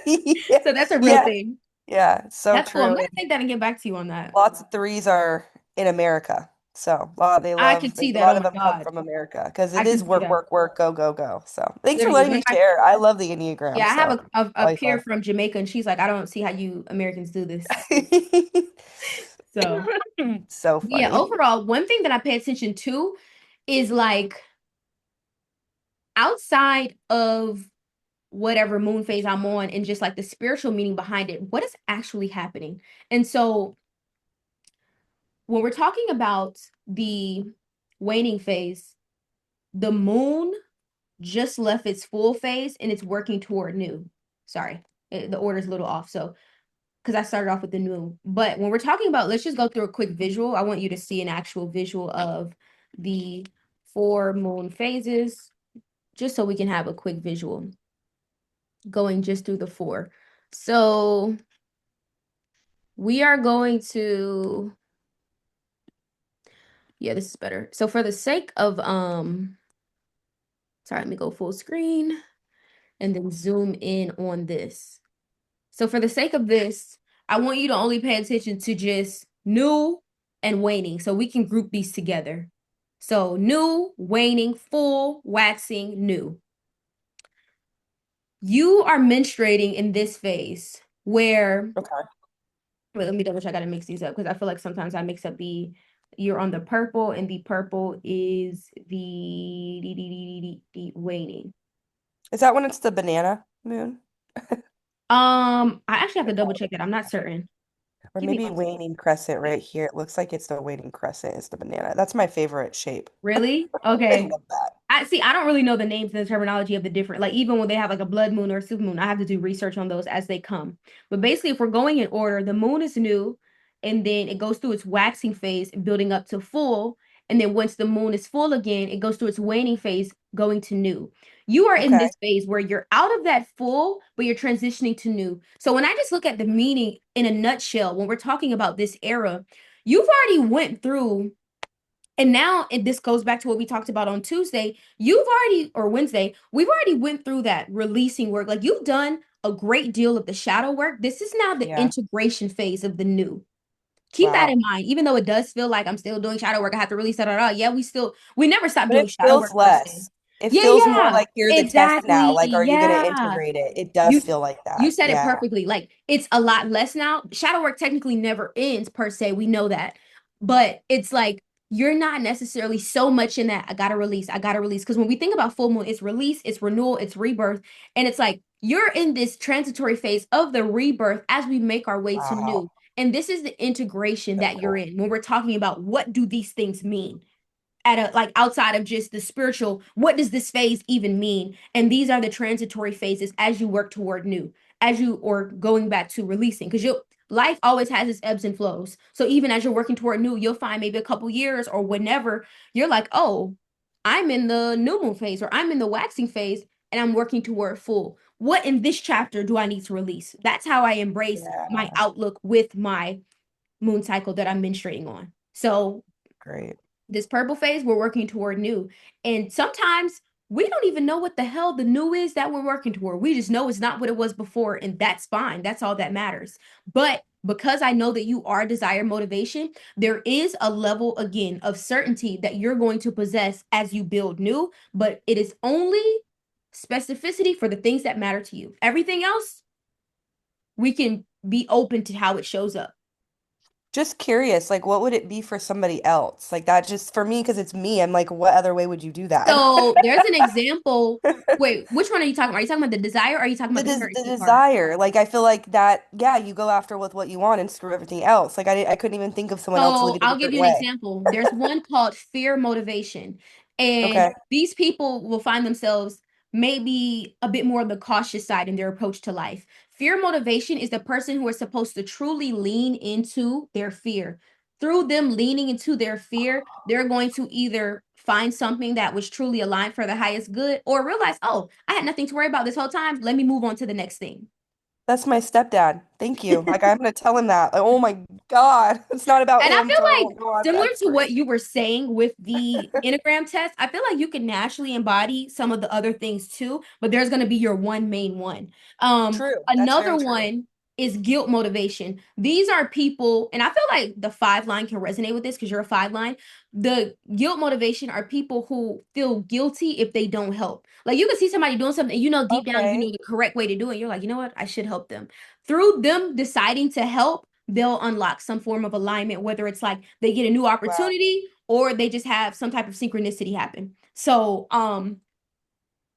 Yeah. So that's a real Yeah. thing. Yeah. So That's cool. I'm true. gonna And take that and get back to you on that. lots of threes are in America. So I can see a that. Oh lot of my them come God. from America because I it can is see work, that. work, work, go, go, go. So thanks for Literally. letting One me of my share. I love the Enneagram, Yeah, I have so a always peer fun. from Jamaica, and she's like, I don't see how you Americans do this. So, So yeah, funny. overall, one thing that I pay attention to is like outside of whatever moon phase I'm on and just like the spiritual meaning behind it, what is actually happening? And so, when we're talking about the waning phase, the moon just left its full phase and it's working toward new. Sorry, the order's a little off. So, because I started off with the new. But when we're talking about, let's just go through a quick visual. I want you to see an actual visual of the four moon phases, just so we can have a quick visual going just through the four. So we are going to, yeah, this is better. So for the sake of, sorry, let me go full screen and then zoom in on this. So for the sake of this, I want you to only pay attention to just new and waning. So we can group these together. So new, waning, full, waxing, new. You are menstruating in this phase where, Okay. wait, let me double check. I gotta mix these up because I feel like sometimes I mix up you're on the purple and the purple is the waning. Is that when it's the banana moon? I actually have to double check that. I'm not certain. Or Give me maybe one second. waning crescent right here. It looks like it's the waning crescent is the banana. That's my favorite shape. Really? I Okay. love that. I see. I don't really know the names and the terminology of the different, like even when they have like a blood moon or a super moon, I have to do research on those as they come. But basically, if we're going in order, the moon is new, and then it goes through its waxing phase, building up to full. And then once the moon is full again, it goes through its waning phase, going to new. You are in Okay. this phase where you're out of that full, but you're transitioning to new. So when I just look at the meaning in a nutshell, when we're talking about this era, you've already went through and now, and this goes back to what we talked about on Tuesday, you've already, or Wednesday, we've already went through that releasing work. Like you've done a great deal of the shadow work. This is now the Yeah. integration phase of the new. Keep that in Wow. mind, even though it does feel like I'm still doing shadow work. I have to release that. Yeah, we never stop But doing it shadow feels work per se. less. It Yeah, feels more yeah, like you're the test now. exactly. Like, are you going to Yeah. integrate it? It You does feel like you that. said it Yeah. perfectly. Like it's a lot less now. Shadow work technically never ends per se. We know that. But it's like you're not necessarily so much in that I gotta release, I gotta release. Because when we think about full moon, it's release, it's renewal, it's rebirth. And it's like you're in this transitory phase of the rebirth as we make our way to new. Wow. And this is the integration So that you're cool. in when we're talking about what do these things mean? At a like outside of just the spiritual, what does this phase even mean? And these are the transitory phases as you work toward new, as you or going back to releasing, because you life always has its ebbs and flows. So even as you're working toward new, you'll find maybe a couple years or whenever you're like, oh, I'm in the new moon phase or I'm in the waxing phase and I'm working toward full. What in this chapter do I need to release? That's how I embrace my Yeah. outlook with my moon cycle that I'm menstruating on. So Great. this purple phase, we're working toward new. And sometimes we don't even know what the hell the new is that we're working toward. We just know it's not what it was before, and that's fine. That's all that matters. But because I know that you are desire motivation, there is a level again of certainty that you're going to possess as you build new, but it is only specificity for the things that matter to you. Everything else, we can be open to how it shows up. Just curious, like what would it be for somebody else? Like that just for me, because it's me, I'm like, what other way would you do that? So there's an example. Wait, which one are you talking about? Are you talking about the desire or are you talking about the The certainty part? desire. Like I feel like that, yeah, you go after with what you want and screw everything else. Like I couldn't even think of someone else So living a I'll give different you an way. example. There's one called fear motivation. And Okay. these people will find themselves maybe a bit more on the cautious side in their approach to life. Fear motivation is the person who is supposed to truly lean into their fear. Through them leaning into their fear, they're going to either find something that was truly aligned for the highest good or realize, oh, I had nothing to worry about this whole time. Let me move on to the next thing. That's my stepdad. Thank you. Like I'm gonna tell him that. Like, oh my God. It's not about And I him, feel so I like won't go on similar that to what spree. you were saying with the Enneagram test, I feel like you can naturally embody some of the other things too, but there's going to be your one main one. True. That's Another very true. one is guilt motivation. These are people, and I feel like the five line can resonate with this because you're a five line. The guilt motivation are people who feel guilty if they don't help. Like you can see somebody doing something, and you know deep down you know Okay. the correct way to do it. You're like, you know what? I should help them. Through them deciding to help, they'll unlock some form of alignment, whether it's like they get a new Wow. opportunity or they just have some type of synchronicity happen. So,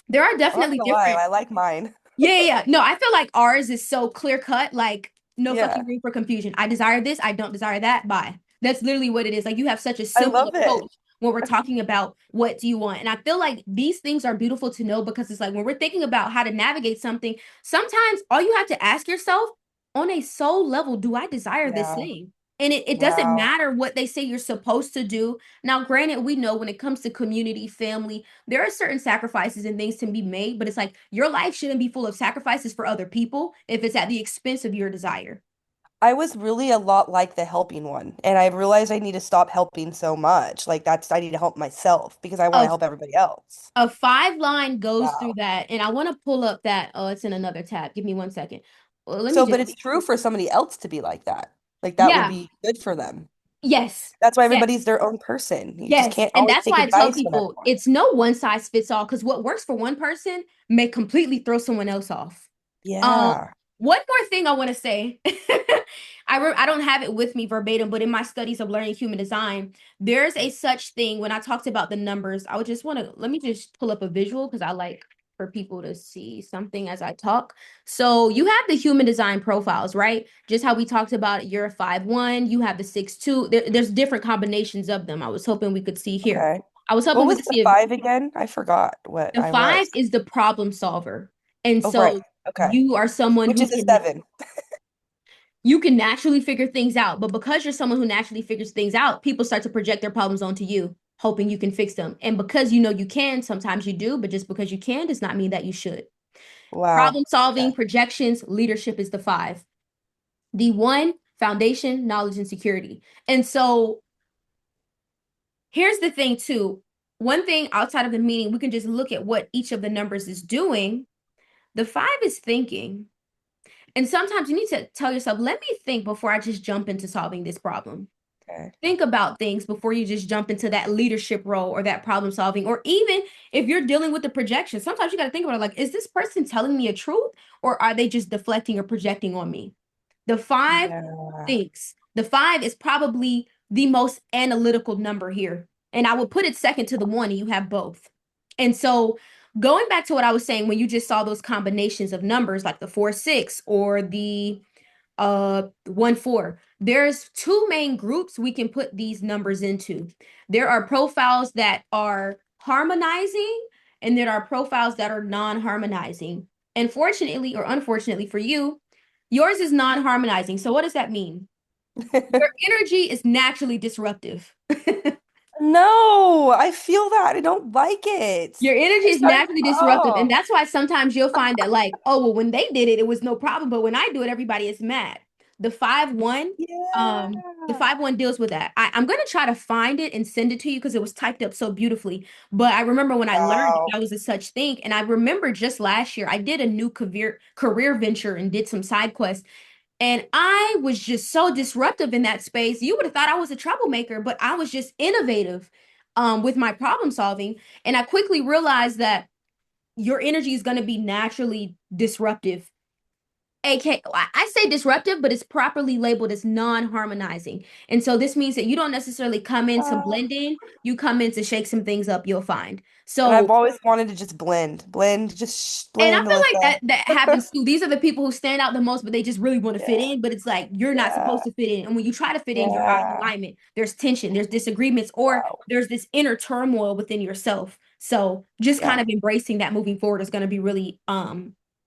there are I'm not definitely gonna lie, different. I like mine. Yeah, yeah, yeah. No, I feel like ours is so clear cut, like no fucking Yeah. room for confusion. I desire this, I don't desire that. Bye. That's literally what it is. Like you have such a I simple love it. approach when we're talking about what do you want. And I feel like these things are beautiful to know because it's like when we're thinking about how to navigate something, sometimes all you have to ask yourself on a soul level, do I desire this Yeah. thing? And it doesn't Wow. matter what they say you're supposed to do. Now, granted, we know when it comes to community, family, there are certain sacrifices and things to be made, but it's like your life shouldn't be full of sacrifices for other people if it's at the expense of your desire. I was really a lot like the helping one, and I realized I need to stop helping so much. Like that's I need to help myself because I want to A, help everybody else. a five line goes through Wow. that, and I want to pull up that. Oh, it's in another tab. Give me 1 second. Well, let me So, just, but it's true for somebody else to be like that. Like that would yeah, be good for them. yes, That's why yes. everybody's their own person. You just Yes, can't and always that's take why I tell advice from people everyone. it's no one size fits all because what works for one person may completely throw someone else off. Um, Yeah. one more thing I want to say. I don't have it with me verbatim, but in my studies of learning human design, there's a such thing when I talked about the numbers. I would just want to let me just pull up a visual because I like for people to see something as I talk. So you have the human design profiles, right? Just how we talked about it, you're a 5-1, you have the 6-2. There's different combinations of them. I was hoping we could see here. Okay. I was What hoping we was could the see if five again? I forgot what the I five was. is the problem solver. And Oh, right. so Okay. you are someone Which who is a can seven. you can naturally figure things out. But because you're someone who naturally figures things out, people start to project their problems onto you, hoping you can fix them. And because you know you can, sometimes you do, but just because you can does not mean that you should. Wow. Problem solving, Okay. projections, leadership is the five. The one, foundation, knowledge, and security. And so here's the thing, too. One thing outside of the meeting, we can just look at what each of the numbers is doing. The five is thinking. And sometimes you need to tell yourself, let me think before I just jump into solving this problem. Okay. Think about things before you just jump into that leadership role or that problem solving. Or even if you're dealing with the projection, sometimes you got to think about it like, is this person telling me a truth or are they just deflecting or projecting on me? The five Yeah. thinks. The five is probably the most analytical number here. And I would put it second to the one, and you have both. And so going back to what I was saying, when you just saw those combinations of numbers like the 4-6 or the 1-4, there's two main groups we can put these numbers into. There are profiles that are harmonizing and there are profiles that are non-harmonizing. And fortunately or unfortunately for you, yours is non-harmonizing. So what does that mean? Your energy is naturally disruptive. No, I feel that. I don't like it. Your energy I is start, naturally disruptive. And oh, that's why sometimes you'll find that, like, oh, well, when they did it, it was no problem. But when I do it, everybody is mad. The 5-1, yeah. the 5-1 deals with that. I'm gonna try to find it and send it to you because it was typed up so beautifully. But I remember when I learned that, Wow. that was a such thing. And I remember just last year, I did a new career venture and did some side quests. And I was just so disruptive in that space. You would have thought I was a troublemaker, but I was just innovative with my problem solving. And I quickly realized that your energy is going to be naturally disruptive. AK, I say disruptive, but it's properly labeled as non-harmonizing. And so this means that you don't necessarily come in to Uh, blend in, you come in to shake some things up, you'll find. and So, I've always wanted to just blend, just and I blend feel with like that the. happens too. These are the people who stand out the most, but they just really want to fit Yeah, in. But it's like you're not yeah, supposed to fit in. And when you try to fit in, you're out of yeah. alignment. There's tension, there's disagreements, or Wow. there's this inner turmoil within yourself. So just kind Yeah. of embracing that moving forward is going to be really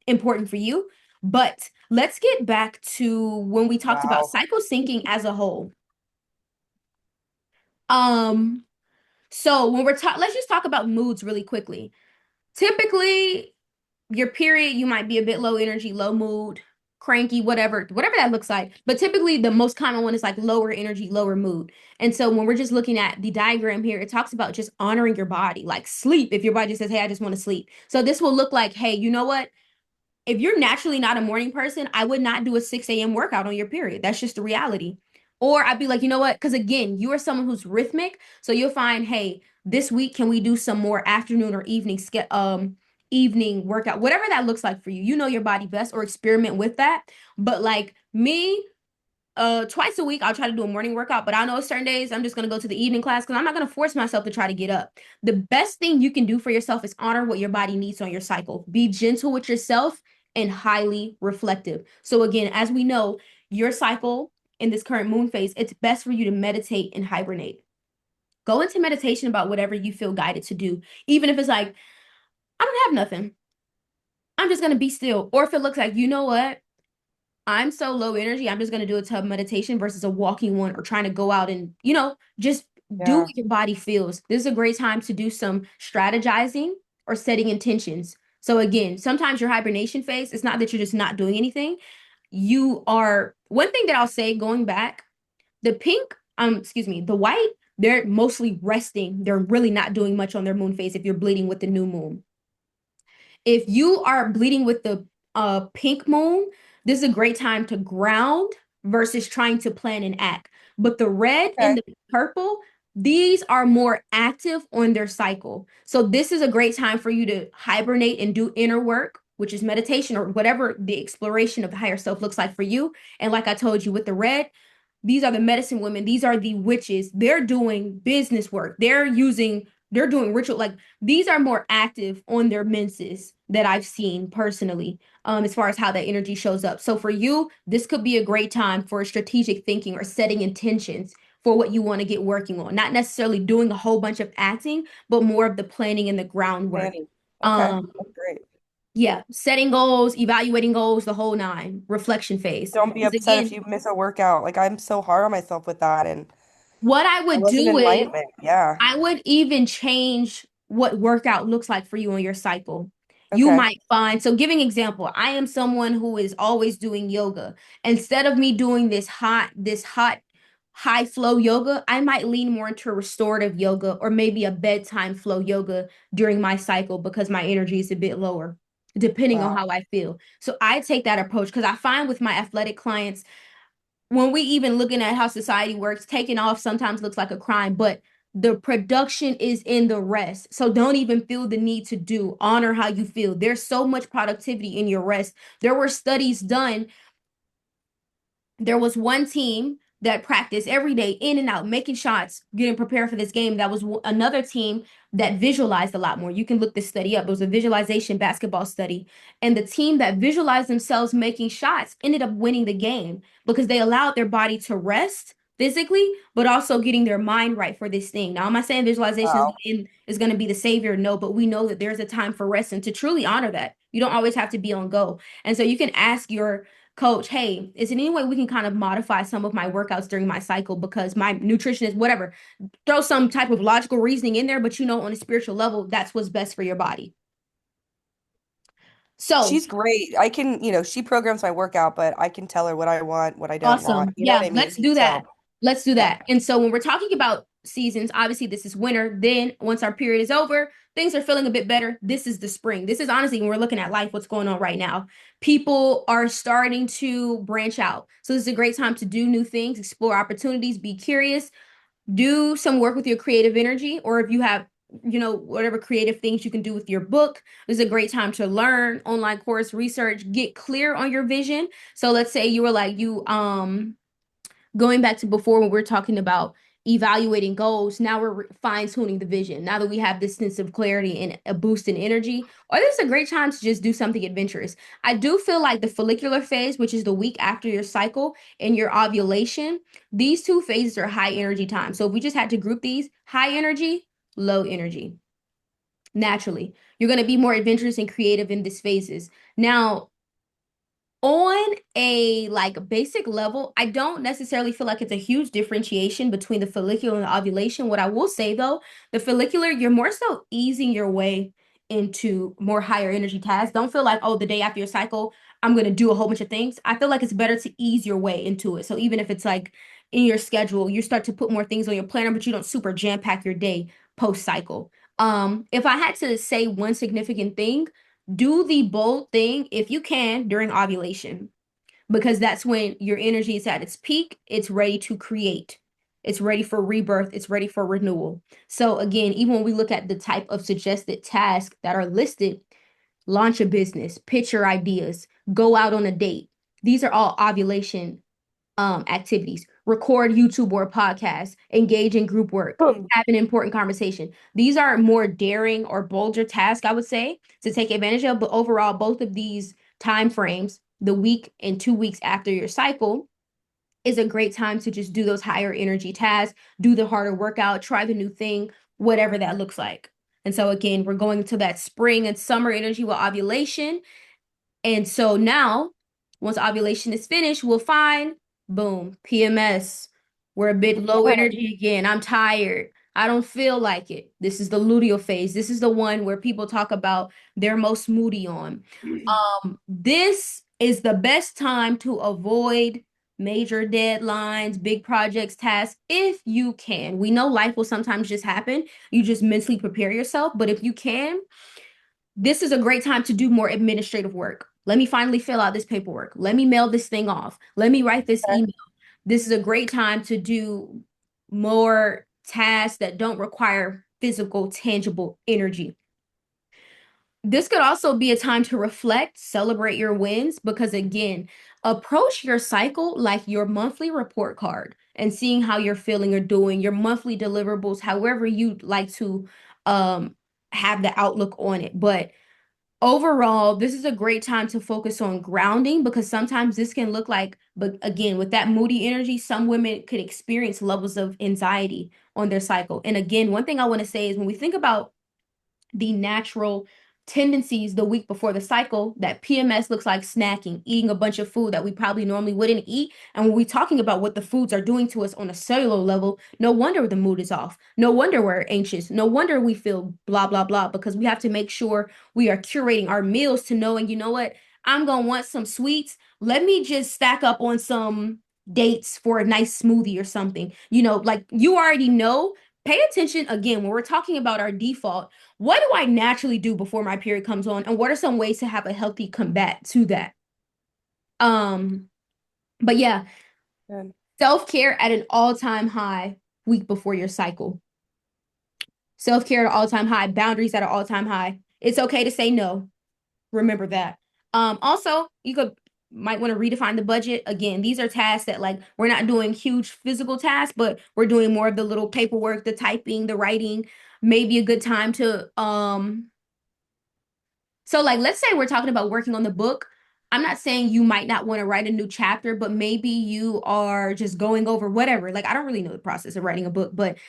important for you. But let's get back to when we talked about Wow. cycle syncing as a whole. Um, so when we're talking, let's just talk about moods really quickly. Typically, your period, you might be a bit low energy, low mood, cranky, whatever that looks like. But typically, the most common one is like lower energy, lower mood. And so when we're just looking at the diagram here, it talks about just honoring your body, like sleep. If your body says, "Hey, I just want to sleep," so this will look like, "Hey, you know what? If you're naturally not a morning person, I would not do a 6 a.m. workout on your period. That's just the reality." Or I'd be like, you know what? Because again, you are someone who's rhythmic. So you'll find, hey, this week, can we do some more afternoon or evening workout, whatever that looks like for you. You know your body best or experiment with that. But like me, twice a week I'll try to do a morning workout, but I know certain days I'm just gonna go to the evening class because I'm not gonna force myself to try to get up. The best thing you can do for yourself is honor what your body needs on your cycle. Be gentle with yourself and highly reflective. So again, as we know, your cycle in this current moon phase, it's best for you to meditate and hibernate. Go into meditation about whatever you feel guided to do, even if it's like, I don't have nothing. I'm just gonna be still. Or if it looks like, you know what? I'm so low energy. I'm just going to do a tub meditation versus a walking one or trying to go out and, just do Yeah. what your body feels. This is a great time to do some strategizing or setting intentions. So again, sometimes your hibernation phase, it's not that you're just not doing anything. One thing that I'll say going back, the pink, excuse me, the white, they're mostly resting. They're really not doing much on their moon phase if you're bleeding with the new moon. If you are bleeding with the pink moon, this is a great time to ground versus trying to plan and act. But the red and Okay. the purple, these are more active on their cycle. So this is a great time for you to hibernate and do inner work, which is meditation or whatever the exploration of the higher self looks like for you. And like I told you with the red, these are the medicine women, these are the witches. They're doing business work. They're doing ritual, like these are more active on their menses that I've seen personally, as far as how that energy shows up. So for you, this could be a great time for strategic thinking or setting intentions for what you want to get working on. Not necessarily doing a whole bunch of acting, but more of the planning and the groundwork. Planning. Okay. Um, That's great. yeah, setting goals, evaluating goals, the whole nine, reflection phase. Don't be Because upset if again, you miss a workout. Like I'm so hard on myself with that, and what I I would wasn't do in is alignment. Yeah. I would even change what workout looks like for you on your cycle. You Okay. might find, so giving example, I am someone who is always doing yoga. Instead of me doing this hot, high flow yoga, I might lean more into restorative yoga or maybe a bedtime flow yoga during my cycle because my energy is a bit lower, depending on Wow. how I feel. So I take that approach because I find with my athletic clients, when we even looking at how society works, taking off sometimes looks like a crime, but the production is in the rest. So don't even feel the need to honor how you feel. There's so much productivity in your rest. There were studies done. There was one team that practiced every day in and out, making shots, getting prepared for this game. That was another team that visualized a lot more. You can look this study up. It was a visualization basketball study. And the team that visualized themselves making shots ended up winning the game because they allowed their body to rest physically, but also getting their mind right for this thing. Now, am I saying visualization Wow. is going to be the savior? No, but we know that there's a time for rest and to truly honor that. You don't always have to be on go. And so you can ask your coach, hey, is there any way we can kind of modify some of my workouts during my cycle because my nutritionist, whatever, throw some type of logical reasoning in there, but on a spiritual level, that's what's best for your body. So She's great. I can, she programs my workout, but I can tell her what I want, what I don't want. awesome. You know what Yeah, I mean? let's do that. So, Let's do yeah. that. And so when we're talking about seasons, obviously this is winter. Then once our period is over, things are feeling a bit better. This is the spring. This is honestly when we're looking at life, what's going on right now. People are starting to branch out. So this is a great time to do new things, explore opportunities, be curious, do some work with your creative energy, or if you have whatever creative things you can do with your book. This is a great time to learn, online course, research, get clear on your vision. So let's say you were like going back to before when we are talking about evaluating goals, now we're fine tuning the vision. Now that we have this sense of clarity and a boost in energy, or this is a great time to just do something adventurous. I do feel like the follicular phase, which is the week after your cycle and your ovulation, these two phases are high energy time. So if we just had to group these, high energy, low energy. Naturally, you're going to be more adventurous and creative in these phases. Now, on a like basic level, I don't necessarily feel like it's a huge differentiation between the follicular and the ovulation. What I will say though, the follicular, you're more so easing your way into more higher energy tasks. Don't feel like, oh, the day after your cycle, I'm going to do a whole bunch of things. I feel like it's better to ease your way into it. So even if it's like in your schedule, you start to put more things on your planner, but you don't super jam pack your day post cycle. If I had to say one significant thing, do the bold thing if you can during ovulation, because that's when your energy is at its peak. It's ready to create. It's ready for rebirth. It's ready for renewal. So again, even when we look at the type of suggested tasks that are listed, launch a business, pitch your ideas, go out on a date. These are all ovulation activities. Record YouTube or podcast, engage in group work, have an important conversation. These are more daring or bolder tasks, I would say, to take advantage of. But overall, both of these time frames, the week and 2 weeks after your cycle, is a great time to just do those higher energy tasks, do the harder workout, try the new thing, whatever that looks like. And so again, we're going to that spring and summer energy with ovulation. And so now, once ovulation is finished, we'll find, boom, PMS. We're a bit low energy again. I'm tired. I don't feel like it. This is the luteal phase. This is the one where people talk about they're most moody on. This is the best time to avoid major deadlines, big projects, tasks, if you can. We know life will sometimes just happen. You just mentally prepare yourself. But if you can, this is a great time to do more administrative work. Let me finally fill out this paperwork. Let me mail this thing off. Let me write this email. This is a great time to do more tasks that don't require physical, tangible energy. This could also be a time to reflect, celebrate your wins, because again, approach your cycle like your monthly report card and seeing how you're feeling or doing, your monthly deliverables, however you'd like to um, have the outlook on it. But overall, this is a great time to focus on grounding, because sometimes this can look like, but again, with that moody energy, some women could experience levels of anxiety on their cycle. And again, one thing I want to say is when we think about the natural tendencies the week before the cycle, that PMS looks like snacking, eating a bunch of food that we probably normally wouldn't eat. And when we're talking about what the foods are doing to us on a cellular level, no wonder the mood is off. No wonder we're anxious. No wonder we feel blah, blah, blah, because we have to make sure we are curating our meals to knowing, you know what, I'm going to want some sweets. Let me just stack up on some dates for a nice smoothie or something. Like you already know. Pay attention again when we're talking about our default. What do I naturally do before my period comes on? And what are some ways to have a healthy combat to that? Um, but yeah, Good. self-care at an all-time high week before your cycle. Self-care at an all-time high, boundaries at an all-time high. It's okay to say no. Remember that. Also, you could might want to redefine the budget. Again, these are tasks that like we're not doing huge physical tasks, but we're doing more of the little paperwork, the typing, the writing. Maybe a good time to so like let's say we're talking about working on the book. I'm not saying you might not want to write a new chapter, but maybe you are just going over whatever. Like I don't really know the process of writing a book, but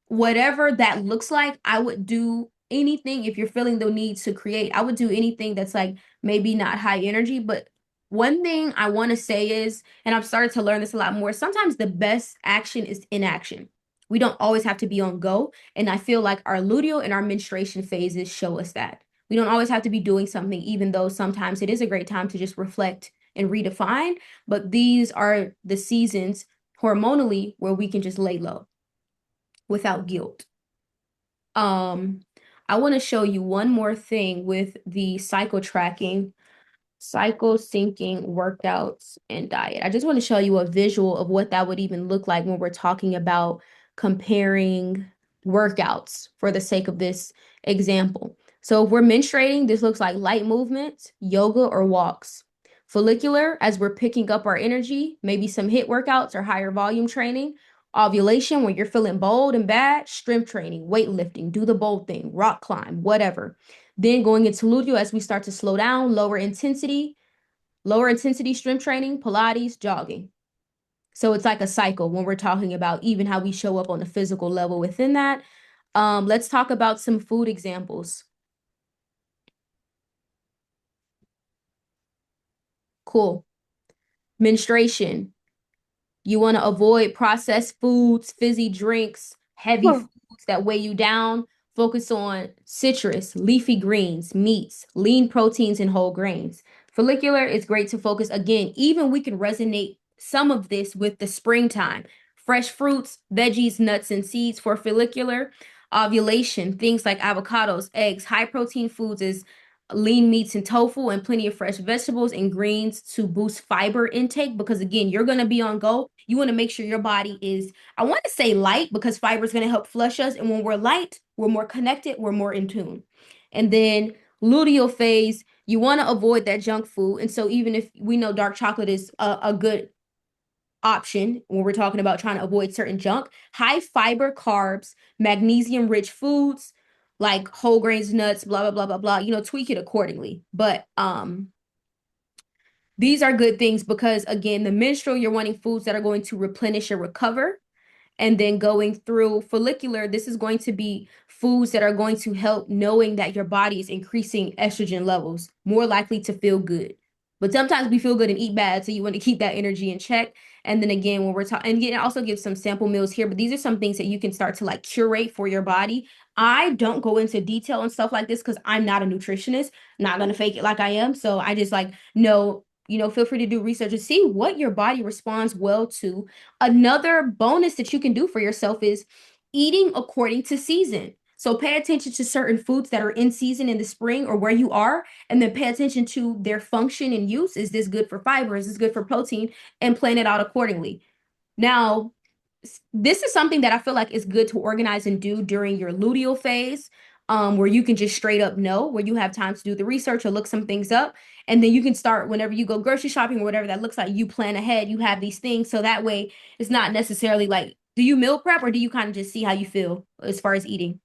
whatever that looks like, I would do anything if you're feeling the need to create. I would do anything that's like maybe not high energy, but one thing I want to say is, and I've started to learn this a lot more, sometimes the best action is inaction. We don't always have to be on go. And I feel like our luteal and our menstruation phases show us that. We don't always have to be doing something, even though sometimes it is a great time to just reflect and redefine. But these are the seasons hormonally where we can just lay low without guilt. Um, I want to show you one more thing with the cycle tracking, cycle syncing, workouts, and diet. I just want to show you a visual of what that would even look like when we're talking about comparing workouts for the sake of this example. So if we're menstruating, this looks like light movements, yoga, or walks. Follicular, as we're picking up our energy, maybe some HIIT workouts or higher volume training. Ovulation, when you're feeling bold and bad, strength training, weightlifting, do the bold thing, rock climb, whatever. Then going into luteal as we start to slow down, lower intensity strength training, Pilates, jogging. So it's like a cycle when we're talking about even how we show up on the physical level within that. Let's talk about some food examples. Cool. Menstruation. You want to avoid processed foods, fizzy drinks, heavy Huh. foods that weigh you down. Focus on citrus, leafy greens, meats, lean proteins, and whole grains. Follicular is great to focus. Again, even we can resonate some of this with the springtime. Fresh fruits, veggies, nuts, and seeds for follicular. Ovulation, things like avocados, eggs, high protein foods is lean meats and tofu, and plenty of fresh vegetables and greens to boost fiber intake because again you're going to be on go. You want to make sure your body is, I want to say light because fiber is going to help flush us, and when we're light we're more connected, we're more in tune. And then luteal phase, you want to avoid that junk food, and so even if we know dark chocolate is a good option when we're talking about trying to avoid certain junk, high fiber carbs, magnesium rich foods like whole grains, nuts, blah blah blah blah blah, tweak it accordingly. But these are good things because again, the menstrual, you're wanting foods that are going to replenish and recover. And then going through follicular, this is going to be foods that are going to help knowing that your body is increasing estrogen levels, more likely to feel good. But sometimes we feel good and eat bad, so you want to keep that energy in check. And then again, when we're talking, and again, I also give some sample meals here, but these are some things that you can start to like curate for your body. I don't go into detail and stuff like this because I'm not a nutritionist, not gonna fake it like I am. So I just like know, feel free to do research and see what your body responds well to. Another bonus that you can do for yourself is eating according to season. So pay attention to certain foods that are in season in the spring or where you are, and then pay attention to their function and use. Is this good for fiber? Is this good for protein? And plan it out accordingly. Now, this is something that I feel like is good to organize and do during your luteal phase, where you can just straight up know, where you have time to do the research or look some things up. And then you can start whenever you go grocery shopping or whatever that looks like, you plan ahead, you have these things. So that way it's not necessarily like, do you meal prep or do you kind of just see how you feel as far as eating?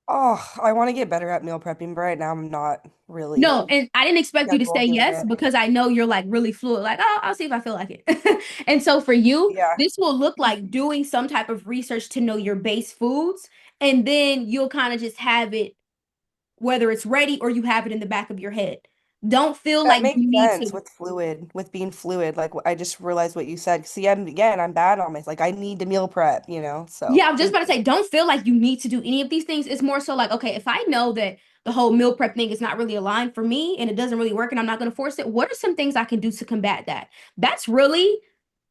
Oh, I want to get better at meal prepping, but right now I'm not really No, and I didn't expect you to comfortable say doing yes it. because I know you're like really fluid, like, oh, I'll see if I feel like it. And so for you, Yeah. this will look like doing some type of research to know your base foods, and then you'll kind of just have it, whether it's ready or you have it in the back of your head. Don't feel That like makes you need sense to. with fluid, with being fluid. Like I just realized what you said. See, I'm bad on my like I need to meal prep, So Yeah, I'm just thank about to say, don't feel like you need to do any of these things. It's more so like, okay, if I know that the whole meal prep thing is not really aligned for me and it doesn't really work and I'm not going to force it, what are some things I can do to combat that? That's really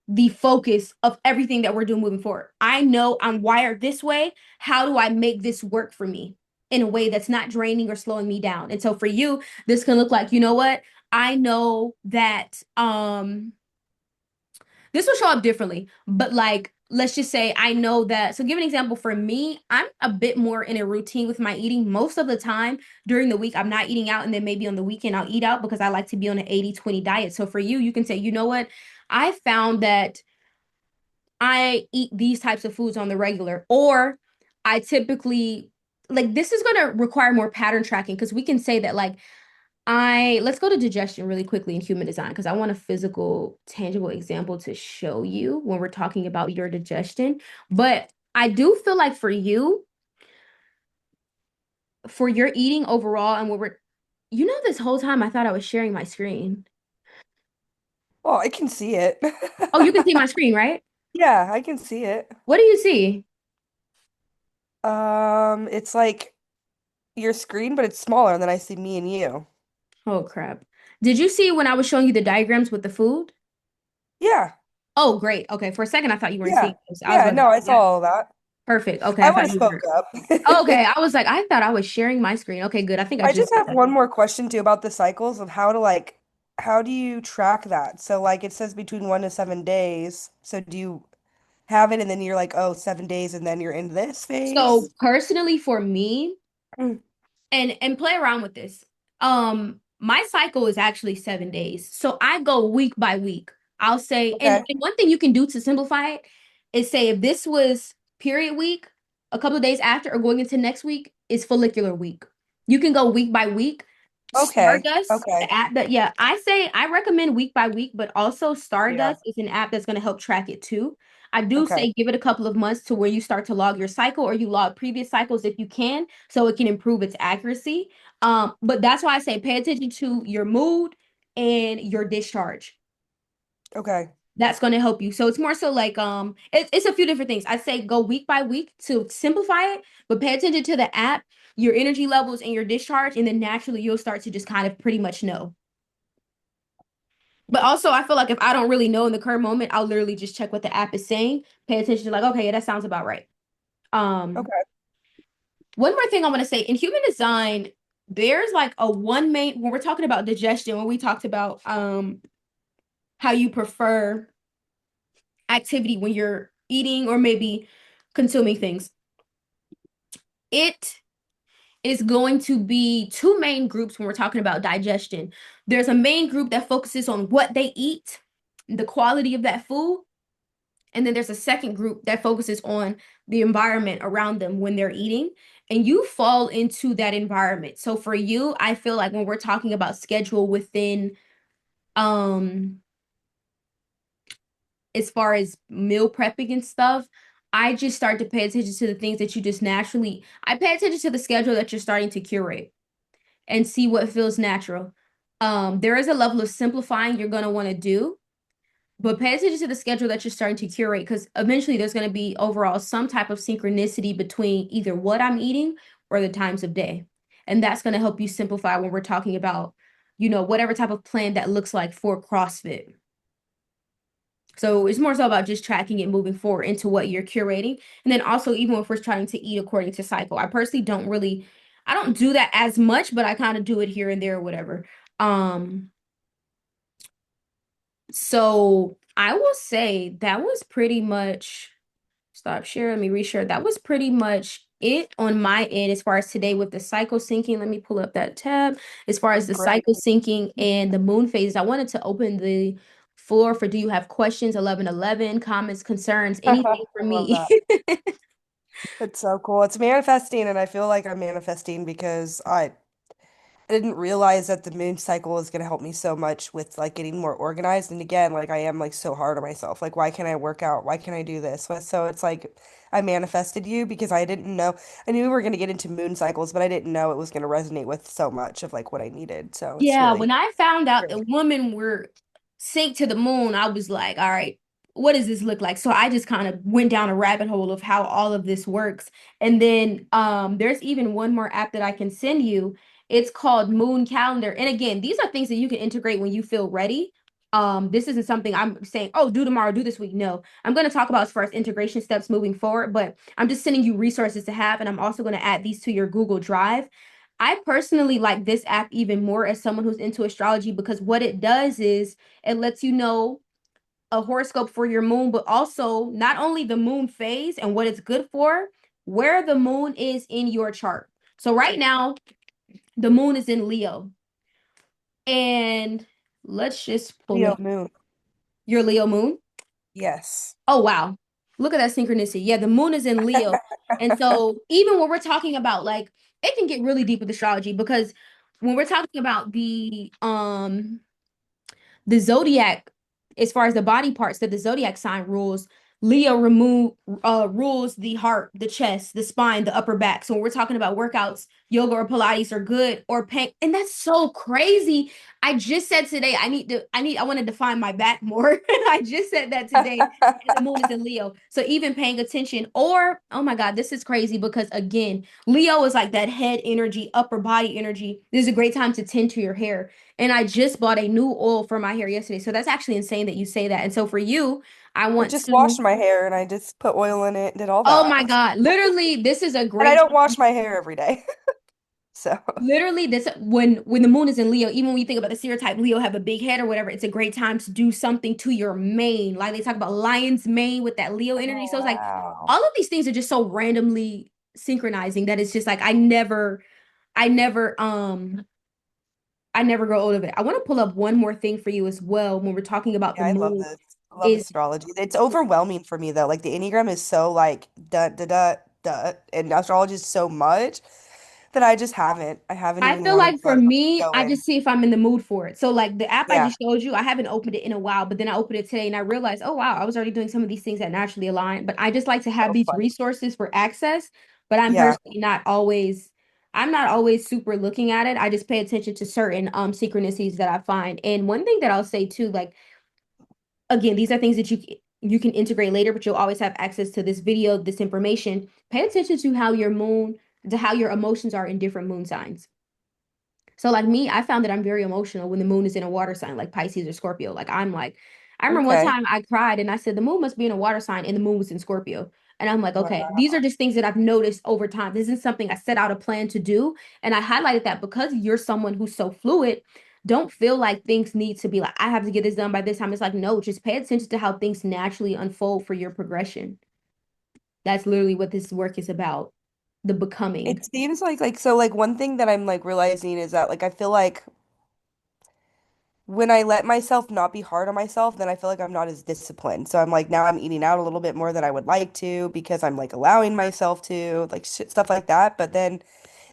the focus of everything that we're doing moving forward. I know I'm wired this way. How do I make this work for me in a way that's not draining or slowing me down? And so for you, this can look like, you know what? I know that this will show up differently, but like let's just say I know that. So give an example for me, I'm a bit more in a routine with my eating. Most of the time during the week, I'm not eating out, and then maybe on the weekend I'll eat out because I like to be on an 80-20 diet. So for you, you can say, you know what? I found that I eat these types of foods on the regular, or I typically like this is going to require more pattern tracking because we can say that like let's go to digestion really quickly in human design because I want a physical, tangible example to show you when we're talking about your digestion. But I do feel like for you, for your eating overall, and this whole time I thought I was sharing my screen. Oh, I can see it. Oh, you can see my screen, right? Yeah, I can see it. What do you see? It's like your screen, but it's smaller, and then I see me and you. Oh, crap. Did you see when I was showing you the diagrams with the food? Yeah, Oh, great. Okay. For a second, I thought you weren't yeah, seeing this. I was yeah. about to No, I say saw that. all that. Perfect. Okay. I I would thought have you spoke were. up. Okay. I was like, I thought I was sharing my screen. Okay, good. I think I I just just got have that. one more question too about the cycles of how do you track that? So like it says between 1 to 7 days. So do you have it and then you're like, oh, 7 days and then you're in this So phase? personally for me, Mm. and play around with this. My cycle is actually 7 days. So I go week by week. I'll say, Okay. and one thing you can do to simplify it is say if this was period week, a couple of days after or going into next week is follicular week. You can go week by week. Okay. Stardust, the Okay. app that, yeah, I say I recommend week by week, but also Yeah. Stardust is an app that's going to help track it too. I do Okay. say give it a couple of months to where you start to log your cycle or you log previous cycles if you can, so it can improve its accuracy. But that's why I say pay attention to your mood and your discharge. Okay. That's going to help you. So it's more so like it's a few different things. I say go week by week to simplify it, but pay attention to the app, your energy levels and your discharge, and then naturally you'll start to just kind of pretty much know. But also I feel like if I don't really know in the current moment, I'll literally just check what the app is saying, pay attention to like, okay, yeah, that sounds about right. Um, Okay. One more thing I want to say in human design, there's like a one main when we're talking about digestion, when we talked about how you prefer activity when you're eating or maybe consuming things. It is going to be two main groups when we're talking about digestion. There's a main group that focuses on what they eat, the quality of that food, and then there's a second group that focuses on the environment around them when they're eating. And you fall into that environment. So for you, I feel like when we're talking about schedule within um as far as meal prepping and stuff, I just start to pay attention to the things that you just naturally, I pay attention to the schedule that you're starting to curate and see what feels natural. There is a level of simplifying you're going to want to do, but pay attention to the schedule that you're starting to curate because eventually there's going to be overall some type of synchronicity between either what I'm eating or the times of day. And that's going to help you simplify when we're talking about, whatever type of plan that looks like for CrossFit. So it's more so about just tracking it moving forward into what you're curating. And then also, even if we're trying to eat according to cycle, I personally don't really, I don't do that as much, but I kind of do it here and there or whatever. Um, so I will say that was pretty much, stop share, let me reshare. That was pretty much it on my end as far as today with the cycle syncing. Let me pull up that tab. As far as the Great. cycle syncing and the moon phases, I wanted to open the floor for do you have questions, 1111, comments, concerns, I anything for love me? that. It's so cool. It's manifesting, and I feel like I'm manifesting because I didn't realize that the moon cycle is going to help me so much with like getting more organized. And again, like I am like so hard on myself. Like, why can't I work out? Why can't I do this? So it's like I manifested you because I didn't know. I knew we were going to get into moon cycles, but I didn't know it was going to resonate with so much of like what I needed. So it's Yeah, when really, I found out really that women were synced to the moon, I was like, all right, what does this look like? So I just kind of went down a rabbit hole of how all of this works. And then there's even one more app that I can send you. It's called Moon Calendar. And again, these are things that you can integrate when you feel ready. This isn't something I'm saying, oh, do tomorrow, do this week. No, I'm going to talk about as far as integration steps moving forward, but I'm just sending you resources to have, and I'm also going to add these to your Google Drive. I personally like this app even more as someone who's into astrology because what it does is it lets you know a horoscope for your moon, but also not only the moon phase and what it's good for, where the moon is in your chart. So right now, the moon is in Leo. And let's just pull Leo it. moon. Your Leo moon. Yes. Oh, wow. Look at that synchronicity. Yeah, the moon is in Leo. And so even when we're talking about like it can get really deep with astrology because when we're talking about the zodiac, as far as the body parts that the zodiac sign rules, Leo rules the heart, the chest, the spine, the upper back. So when we're talking about workouts, yoga or Pilates are good or pain, and that's so crazy. I just said today I want to define my back more. I just said that today. And the moon is in Leo. So even paying attention, or oh my God, this is crazy because again, Leo is like that head energy, upper body energy. This is a great time to tend to your hair. And I just bought a new oil for my hair yesterday. So that's actually insane that you say that. And so for you, I I want just to, washed my hair and I just put oil in it, did all oh that. my God, literally, this is a And I great don't wash time. my hair every day. So Literally, this when the moon is in Leo, even when you think about the stereotype, Leo have a big head or whatever, it's a great time to do something to your mane. Like they talk about lion's mane with that Leo energy. oh So it's like wow. all of these things are just so randomly synchronizing that it's just like I never I never grow old of it. I want to pull up one more thing for you as well when we're talking about the Yeah, I love moon this. I love is astrology. It's overwhelming for me though. Like the Enneagram is so like da da da da, and astrology is so much that I haven't I even feel wanted like to for like me, go I in. just see if I'm in the mood for it. So like the app I Yeah, just showed you, I haven't opened it in a while, but then I opened it today and I realized, oh wow, I was already doing some of these things that naturally align. But I just like to have so these funny. resources for access, but I'm Yeah. personally I'm not always super looking at it. I just pay attention to certain synchronicities that I find. And one thing that I'll say too, like again, these are things that you can integrate later, but you'll always have access to this video, this information. Pay attention to how your moon, to how your emotions are in different moon signs. So like me, I found that I'm very emotional when the moon is in a water sign, like Pisces or Scorpio. I remember one Okay. time I cried and I said the moon must be in a water sign and the moon was in Scorpio. And I'm like, okay, these are Wow. just things that I've noticed over time. This isn't something I set out a plan to do. And I highlighted that because you're someone who's so fluid, don't feel like things need to be like, I have to get this done by this time. It's like, no, just pay attention to how things naturally unfold for your progression. That's literally what this work is about, the becoming. It seems like so like one thing that I'm like realizing is that like I feel like when I let myself not be hard on myself, then I feel like I'm not as disciplined. So I'm like now I'm eating out a little bit more than I would like to because I'm like allowing myself to like shit, stuff like that. But then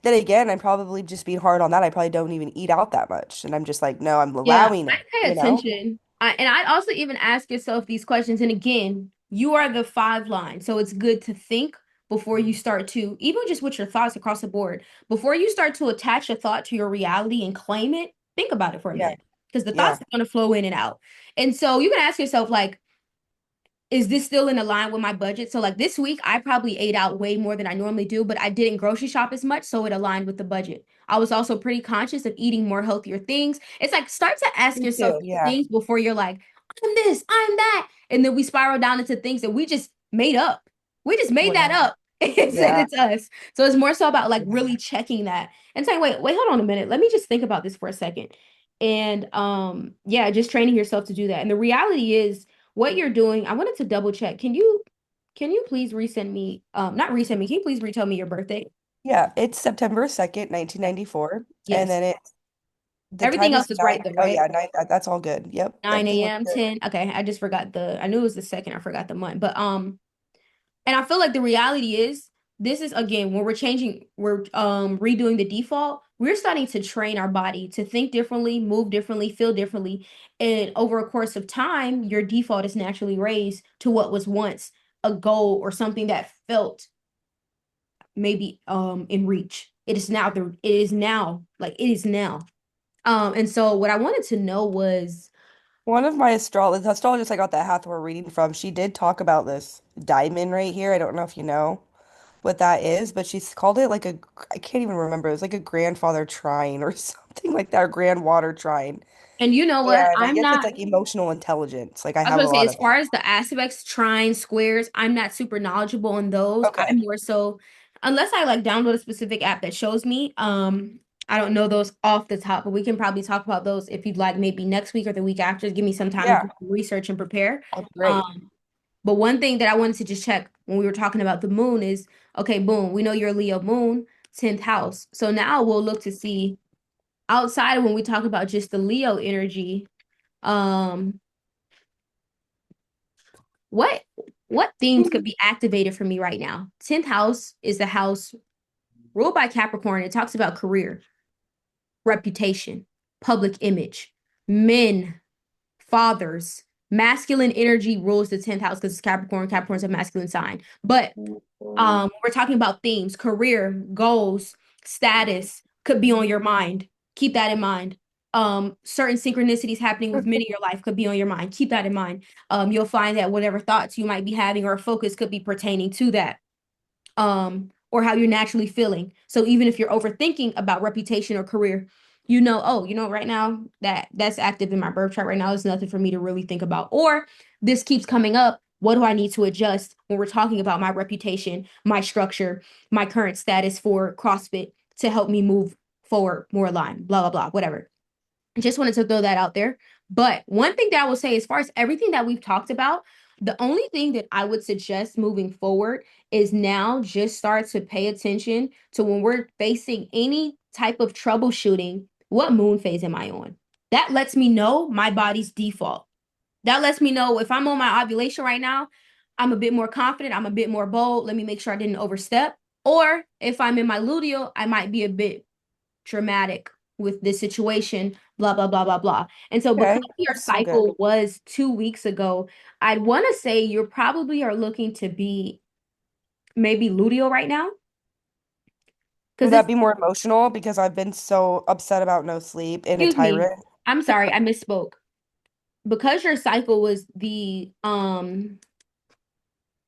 again, I'm probably just being hard on that. I probably don't even eat out that much, and I'm just like, no, I'm Yeah, allowing I it, pay you know? attention. And I'd also even ask yourself these questions. And again, you are the five line. So it's good to think before you start to, even just with your thoughts across the board, before you start to attach a thought to your reality and claim it, think about it for a Yeah, minute. Because the thoughts yeah. are going to flow in and out. And so you can ask yourself, like, is this still in line with my budget? So like this week, I probably ate out way more than I normally do, but I didn't grocery shop as much, so it aligned with the budget. I was also pretty conscious of eating more healthier things. It's like start to ask Me yourself too. these Yeah, things before you're like, I'm this, I'm that. And then we spiral down into things that we just made up. We just made that 100. up and said Yeah. it's us. So it's more so about like Yeah. really checking that and saying, wait, hold on a minute. Let me just think about this for a second. And yeah, just training yourself to do that. And the reality is what you're doing, I wanted to double check. Can you please resend me not resend me, can you please retell me your birthday? Yeah, it's September 2nd, 1994, and Yes. then the Everything time is else is 9. right though, Oh right? yeah, 9. That's all good. Yep, 9 everything looks a.m., good. 10. Okay, I just forgot I knew it was the second, I forgot the month. But and I feel like the reality is this is again when we're redoing the default, we're starting to train our body to think differently, move differently, feel differently. And over a course of time, your default is naturally raised to what was once a goal or something that felt maybe in reach. It is now. And so what I wanted to know was, One of my astrologists I got that Hathor reading from, she did talk about this diamond right here. I don't know if you know what that is, but she's called it like a, I can't even remember. It was like a grandfather trine or something like that, or grandwater trine. and you know what? And I guess it's like emotional intelligence. Like I I was have a gonna say, lot as of far that. as the aspects, trines, squares, I'm not super knowledgeable on those. I'm Okay. more so, unless I like download a specific app that shows me, I don't know those off the top, but we can probably talk about those if you'd like, maybe next week or the week after. Give me some time to Yeah, do some research and prepare. that's great. Um, but one thing that I wanted to just check when we were talking about the moon is, okay, boom, we know you're a Leo moon, 10th house. So now we'll look to see outside of when we talk about just the Leo energy, um, what what themes could be activated for me right now? 10th house is the house ruled by Capricorn. It talks about career, reputation, public image, men, fathers. Masculine energy rules the 10th house because it's Capricorn. Capricorn's a masculine sign. But we're talking about themes, career, goals, status could be on your mind. Keep that in mind. Certain synchronicities happening with men in your life could be on your mind. Keep that in mind. You'll find that whatever thoughts you might be having or focus could be pertaining to that. Or how you're naturally feeling. So even if you're overthinking about reputation or career, oh, right now that's active in my birth chart right now. There's nothing for me to really think about. Or this keeps coming up. What do I need to adjust when we're talking about my reputation, my structure, my current status for CrossFit to help me move forward more aligned, blah, blah, blah, whatever. I just wanted to throw that out there. But one thing that I will say, as far as everything that we've talked about, the only thing that I would suggest moving forward is now just start to pay attention to when we're facing any type of troubleshooting, what moon phase am I on? That lets me know my body's default. That lets me know if I'm on my ovulation right now, I'm a bit more confident, I'm a bit more bold. Let me make sure I didn't overstep. Or if I'm in my luteal, I might be a bit dramatic with this situation, blah, blah, blah, blah, blah. And so because Okay, your that's so good. cycle was 2 weeks ago, I'd want to say you probably are looking to be maybe luteal right now. Because Would it's, that be more emotional because I've been so upset about no sleep and a excuse me, tyrant? I'm sorry, I misspoke. Because your cycle was the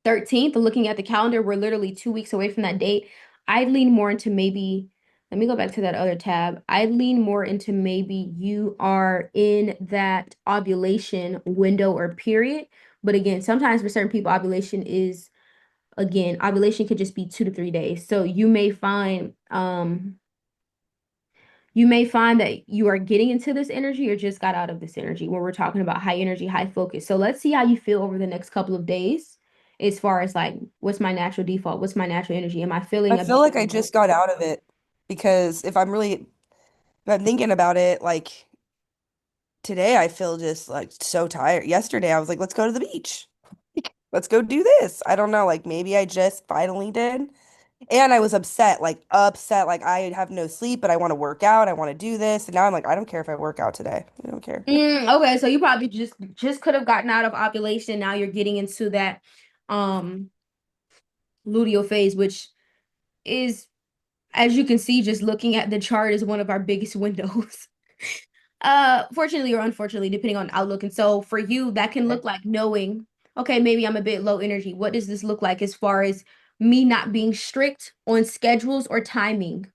13th, looking at the calendar, we're literally 2 weeks away from that date. I'd lean more into maybe, let me go back to that other tab. I'd lean more into maybe you are in that ovulation window or period. But again, sometimes for certain people, ovulation could just be 2 to 3 days. So you may find that you are getting into this energy or just got out of this energy when we're talking about high energy, high focus. So let's see how you feel over the next couple of days as far as like, what's my natural default? What's my natural energy? Am I I feeling a feel bit? like I just got out of it because if I'm thinking about it, like today I feel just like so tired. Yesterday I was like, let's go to the beach. Let's go do this. I don't know, like maybe I just finally did. And I was upset, like I have no sleep, but I want to work out. I want to do this. And now I'm like, I don't care if I work out today. I don't care. Okay, so you probably just could have gotten out of ovulation. Now you're getting into that um luteal phase, which is, as you can see, just looking at the chart, is one of our biggest windows. Fortunately or unfortunately, depending on outlook. And so for you, that can Okay. look like knowing, okay, maybe I'm a bit low energy. What does this look like as far as me not being strict on schedules or timing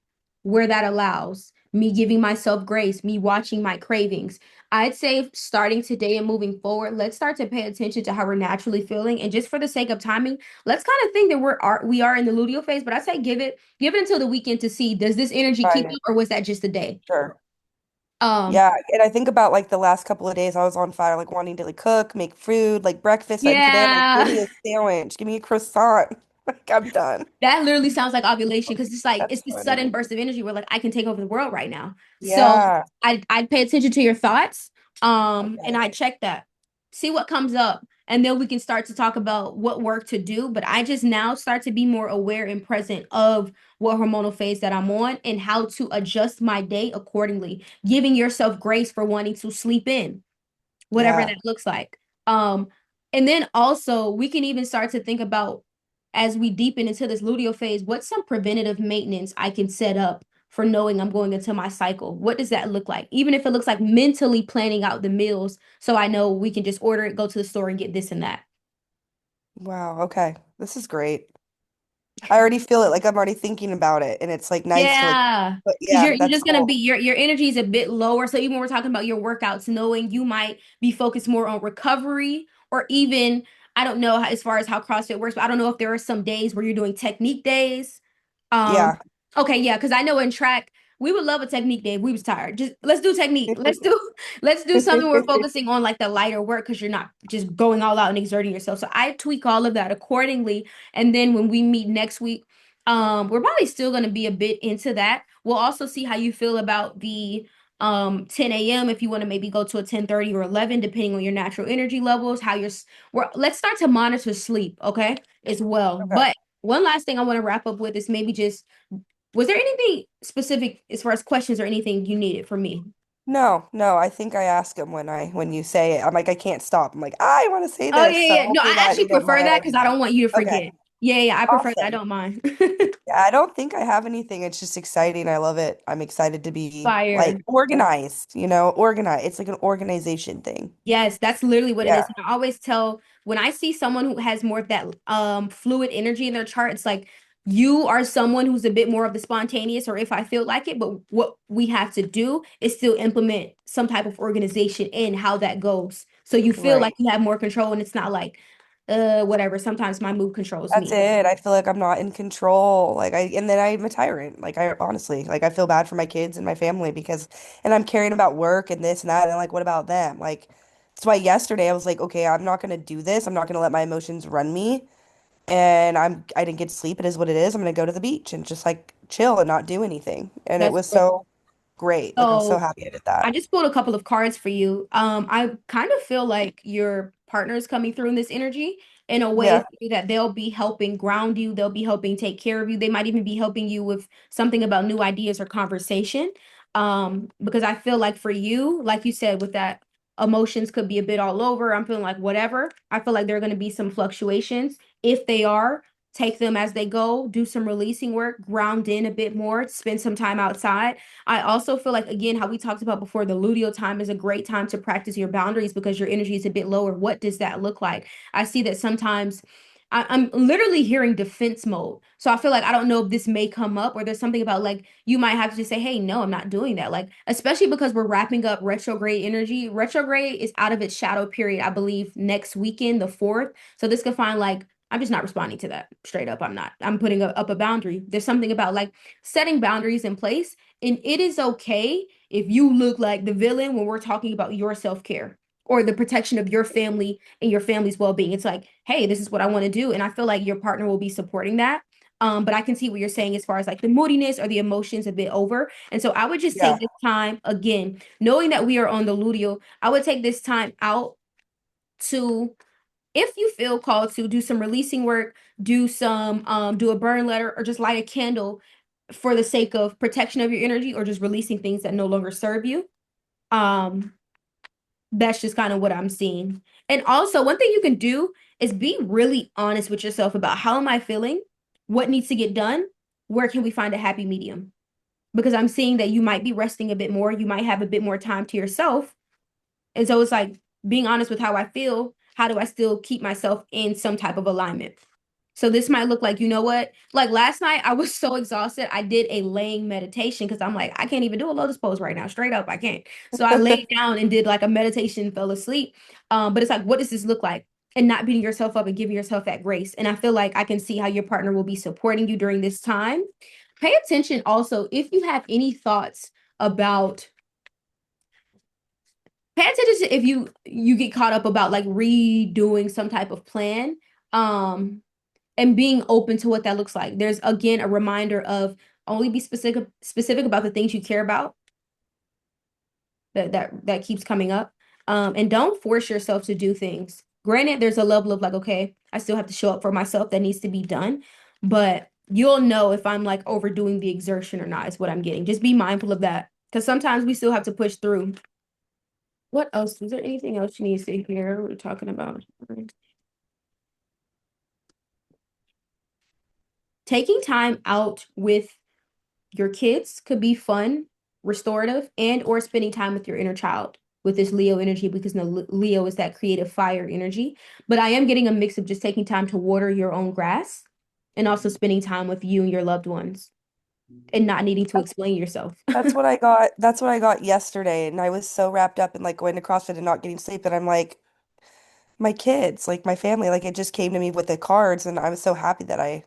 where that allows? Me giving myself grace, me watching my cravings. I'd say starting today and moving forward, let's start to pay attention to how we're naturally feeling. And just for the sake of timing, let's kind of think that we are in the luteal phase, but I say give it until the weekend to see, does this energy keep Right. up or was that just a day? Sure. Um, Yeah, and I think about like the last couple of days I was on fire, like wanting to like cook, make food, like breakfast. And today I'm like, give yeah. me a sandwich, give me a croissant. Like I'm done. That literally sounds like ovulation because it's like it's That's this funny. sudden burst of energy where like I can take over the world right now. So Yeah. I'd pay attention to your thoughts, and Okay. I check that, see what comes up, and then we can start to talk about what work to do. But I just now start to be more aware and present of what hormonal phase that I'm on and how to adjust my day accordingly, giving yourself grace for wanting to sleep in whatever Yeah. that looks like. Um, and then also we can even start to think about as we deepen into this luteal phase, what's some preventative maintenance I can set up for knowing I'm going into my cycle? What does that look like? Even if it looks like mentally planning out the meals so I know we can just order it, go to the store and get this and that. Wow. Okay. This is great. I already feel it. Like I'm already thinking about it. And it's like nice to like, Yeah. but Because yeah, you're that's just gonna be cool. your energy is a bit lower. So even when we're talking about your workouts, knowing you might be focused more on recovery or even I don't know as far as how CrossFit works, but I don't know if there are some days where you're doing technique days. Um, Yeah. okay, yeah, because I know in track we would love a technique day if we was tired. Just let's do technique. Let's do something we're focusing on like the lighter work because you're not just going all out and exerting yourself. So I tweak all of that accordingly. And then when we meet next week, we're probably still going to be a bit into that. We'll also see how you feel about the 10 a.m. if you want to maybe go to a 10:30 or 11 depending on your natural energy levels, how let's start to monitor sleep, okay? As well. Okay. But one last thing I want to wrap up with is maybe just was there anything specific as far as questions or anything you needed from me? No, no, I think I ask him when you say it. I'm like, I can't stop. I'm like, I want to say Oh this. yeah, So yeah. No, hopefully I that actually you don't prefer mind. that I do because I don't that. want you to Okay. forget. Yeah, yeah, I prefer that. I Awesome. don't mind. Yeah, I don't think I have anything. It's just exciting. I love it. I'm excited to be like Fire. organized, organized. It's like an organization thing. Yes, that's literally what it is. Yeah, And I always tell when I see someone who has more of that fluid energy in their chart, it's like you are someone who's a bit more of the spontaneous or if I feel like it, but what we have to do is still implement some type of organization in how that goes. So you feel like right. you have more control and it's not like whatever. Sometimes my mood controls That's me. it. I feel like I'm not in control. And then I'm a tyrant. Like I honestly, like I feel bad for my kids and my family because, and I'm caring about work and this and that. And like, what about them? Like, that's why yesterday I was like, okay, I'm not gonna do this. I'm not gonna let my emotions run me. And I didn't get to sleep. It is what it is. I'm gonna go to the beach and just like chill and not do anything. And it That's was so great. Like I'm so so happy I did I that. just pulled a couple of cards for you. I kind of feel like your partner is coming through in this energy in a way Yeah. that they'll be helping ground you. They'll be helping take care of you. They might even be helping you with something about new ideas or conversation. Because I feel like for you, like you said, with that emotions could be a bit all over. I'm feeling like whatever. I feel like there are going to be some fluctuations. If they are, take them as they go, do some releasing work, ground in a bit more, spend some time outside. I also feel like, again, how we talked about before, the luteal time is a great time to practice your boundaries because your energy is a bit lower. What does that look like? I see that sometimes I'm literally hearing defense mode. So I feel like I don't know if this may come up or there's something about like you might have to just say, hey, no, I'm not doing that. Like, especially because we're wrapping up retrograde energy. Retrograde is out of its shadow period, I believe, next weekend, the 4th. So this could find like, I'm just not responding to that straight up. I'm not. I'm putting up a boundary. There's something about like setting boundaries in place, and it is okay if you look like the villain when we're talking about your self-care or the protection of your family and your family's well-being. It's like, hey, this is what I want to do. And I feel like your partner will be supporting that. But I can see what you're saying as far as like the moodiness or the emotions a bit over. And so I would just Yeah. take this time again, knowing that we are on the luteal, I would take this time out to, if you feel called to do some releasing work, do a burn letter or just light a candle for the sake of protection of your energy or just releasing things that no longer serve you. Um, that's just kind of what I'm seeing. And also, one thing you can do is be really honest with yourself about how am I feeling? What needs to get done? Where can we find a happy medium? Because I'm seeing that you might be resting a bit more, you might have a bit more time to yourself, and so it's like being honest with how I feel. How do I still keep myself in some type of alignment? So this might look like, you know what? Like last night, I was so exhausted. I did a laying meditation because I'm like, I can't even do a lotus pose right now. Straight up, I can't. So I laid down and did like a meditation, fell asleep. But it's like, what does this look like? And not beating yourself up and giving yourself that grace. And I feel like I can see how your partner will be supporting you during this time. Pay attention also if you have any thoughts about, pay attention to if you get caught up about like redoing some type of plan. And being open to what that looks like. There's again a reminder of only be specific about the things you care about that keeps coming up. And don't force yourself to do things. Granted, there's a level of like, okay, I still have to show up for myself that needs to be done, but you'll know if I'm like overdoing the exertion or not is what I'm getting. Just be mindful of that. Because sometimes we still have to push through. What else? Is there anything else you need to hear? We're talking about taking time out with your kids could be fun, restorative, and or spending time with your inner child with this Leo energy because no, Leo is that creative fire energy. But I am getting a mix of just taking time to water your own grass and also spending time with you and your loved ones and not needing to explain yourself. That's what I got. That's what I got yesterday. And I was so wrapped up in like going to CrossFit and not getting sleep that I'm like, my kids, like my family, like it just came to me with the cards. And I was so happy that I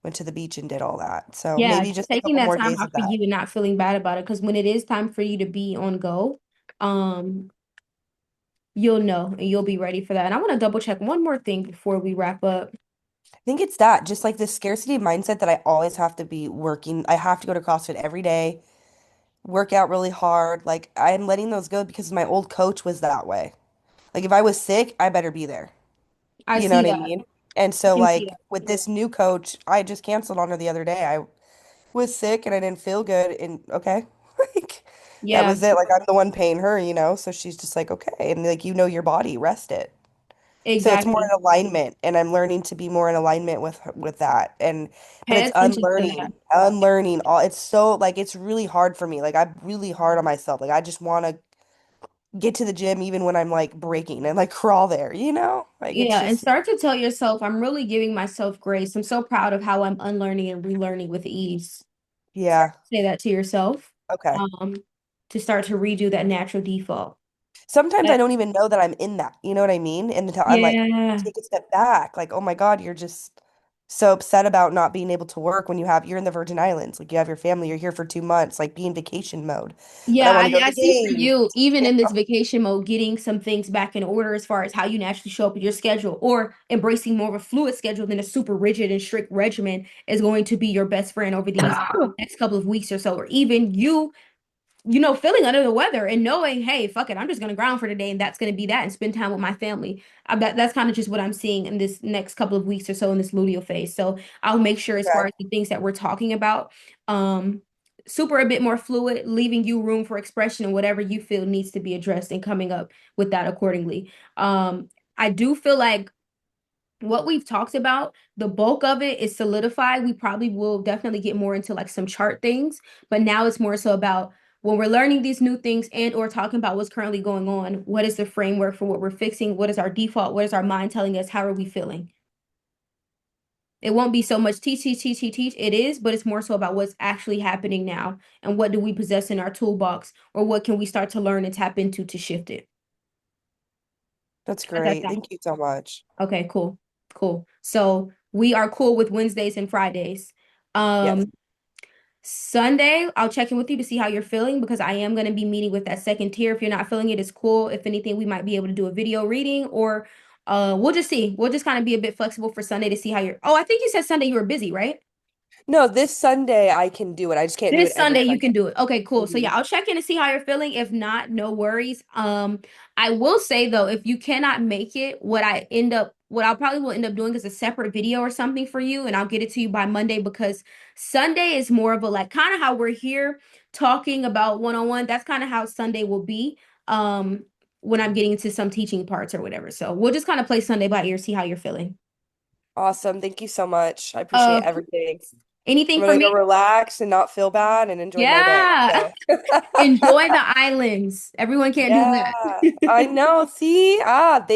went to the beach and did all that. So Yeah, maybe just just a taking couple that more time days out of for that. you and not feeling bad about it. Because when it is time for you to be on go, um, you'll know and you'll be ready for that. And I want to double check one more thing before we wrap up. I think it's that, just like this scarcity mindset that I always have to be working. I have to go to CrossFit every day, work out really hard. Like I'm letting those go because my old coach was that way. Like if I was sick, I better be there. I You know see what I that. mean? And I so can see like that. with this new coach, I just canceled on her the other day. I was sick and I didn't feel good and okay. Like that Yeah, was it. Like I'm the one paying her, you know? So she's just like, okay. And like you know your body, rest it. So it's more exactly. in alignment and I'm learning to be more in alignment with that. And but Pay it's attention to that. unlearning all it's so like it's really hard for me. Like I'm really hard on myself. Like I just want to get to the gym even when I'm like breaking and like crawl there, you know? Like it's Yeah, and just start to tell yourself, I'm really giving myself grace. I'm so proud of how I'm unlearning and relearning with ease. Start yeah. to say that to yourself, Okay. um, to start to redo that natural default. Sometimes I That, don't even know that I'm in that. You know what I mean? And until I'm like, yeah. take a step back, like, oh my God, you're just so upset about not being able to work when you're in the Virgin Islands. Like you have your family, you're here for 2 months, like be in vacation mode. But I Yeah, want to go to I the see for game. you, even in this vacation mode, getting some things back in order as far as how you naturally show up with your schedule or embracing more of a fluid schedule than a super rigid and strict regimen is going to be your best friend over these next couple of weeks or so. Or even you feeling under the weather and knowing, hey, fuck it, I'm just gonna ground for today, and that's gonna be that, and spend time with my family. That's kind of just what I'm seeing in this next couple of weeks or so in this luteal phase. So I'll make sure, as far Okay. as the things that we're talking about, um, super a bit more fluid, leaving you room for expression and whatever you feel needs to be addressed, and coming up with that accordingly. I do feel like what we've talked about, the bulk of it is solidified. We probably will definitely get more into like some chart things, but now it's more so about when we're learning these new things and or talking about what's currently going on, what is the framework for what we're fixing? What is our default? What is our mind telling us? How are we feeling? It won't be so much teach, teach, teach, teach, teach. It is, but it's more so about what's actually happening now and what do we possess in our toolbox or what can we start to learn and tap into to shift it. That's How's that great. sound? Thank you so much. Okay, cool. Cool. So we are cool with Wednesdays and Fridays. Yes. Um, Sunday, I'll check in with you to see how you're feeling because I am going to be meeting with that second tier. If you're not feeling it, it's cool. If anything, we might be able to do a video reading or we'll just see. We'll just kind of be a bit flexible for Sunday to see how you're. Oh, I think you said Sunday you were busy, right? No, this Sunday I can do it. I just can't do it This every Sunday you Sunday. can do it. Okay, cool. So Hmm. yeah, I'll check in to see how you're feeling. If not, no worries. I will say though, if you cannot make it, what I'll probably will end up doing is a separate video or something for you, and I'll get it to you by Monday because Sunday is more of a like kind of how we're here talking about one-on-one. That's kind of how Sunday will be. When I'm getting into some teaching parts or whatever. So we'll just kind of play Sunday by ear, see how you're feeling. Awesome. Thank you so much. I appreciate Uh, everything. I'm Anything for gonna go me? relax and not feel bad and enjoy my day. Yeah. So, Enjoy the islands. Everyone can't do yeah, that. I know. See? Thank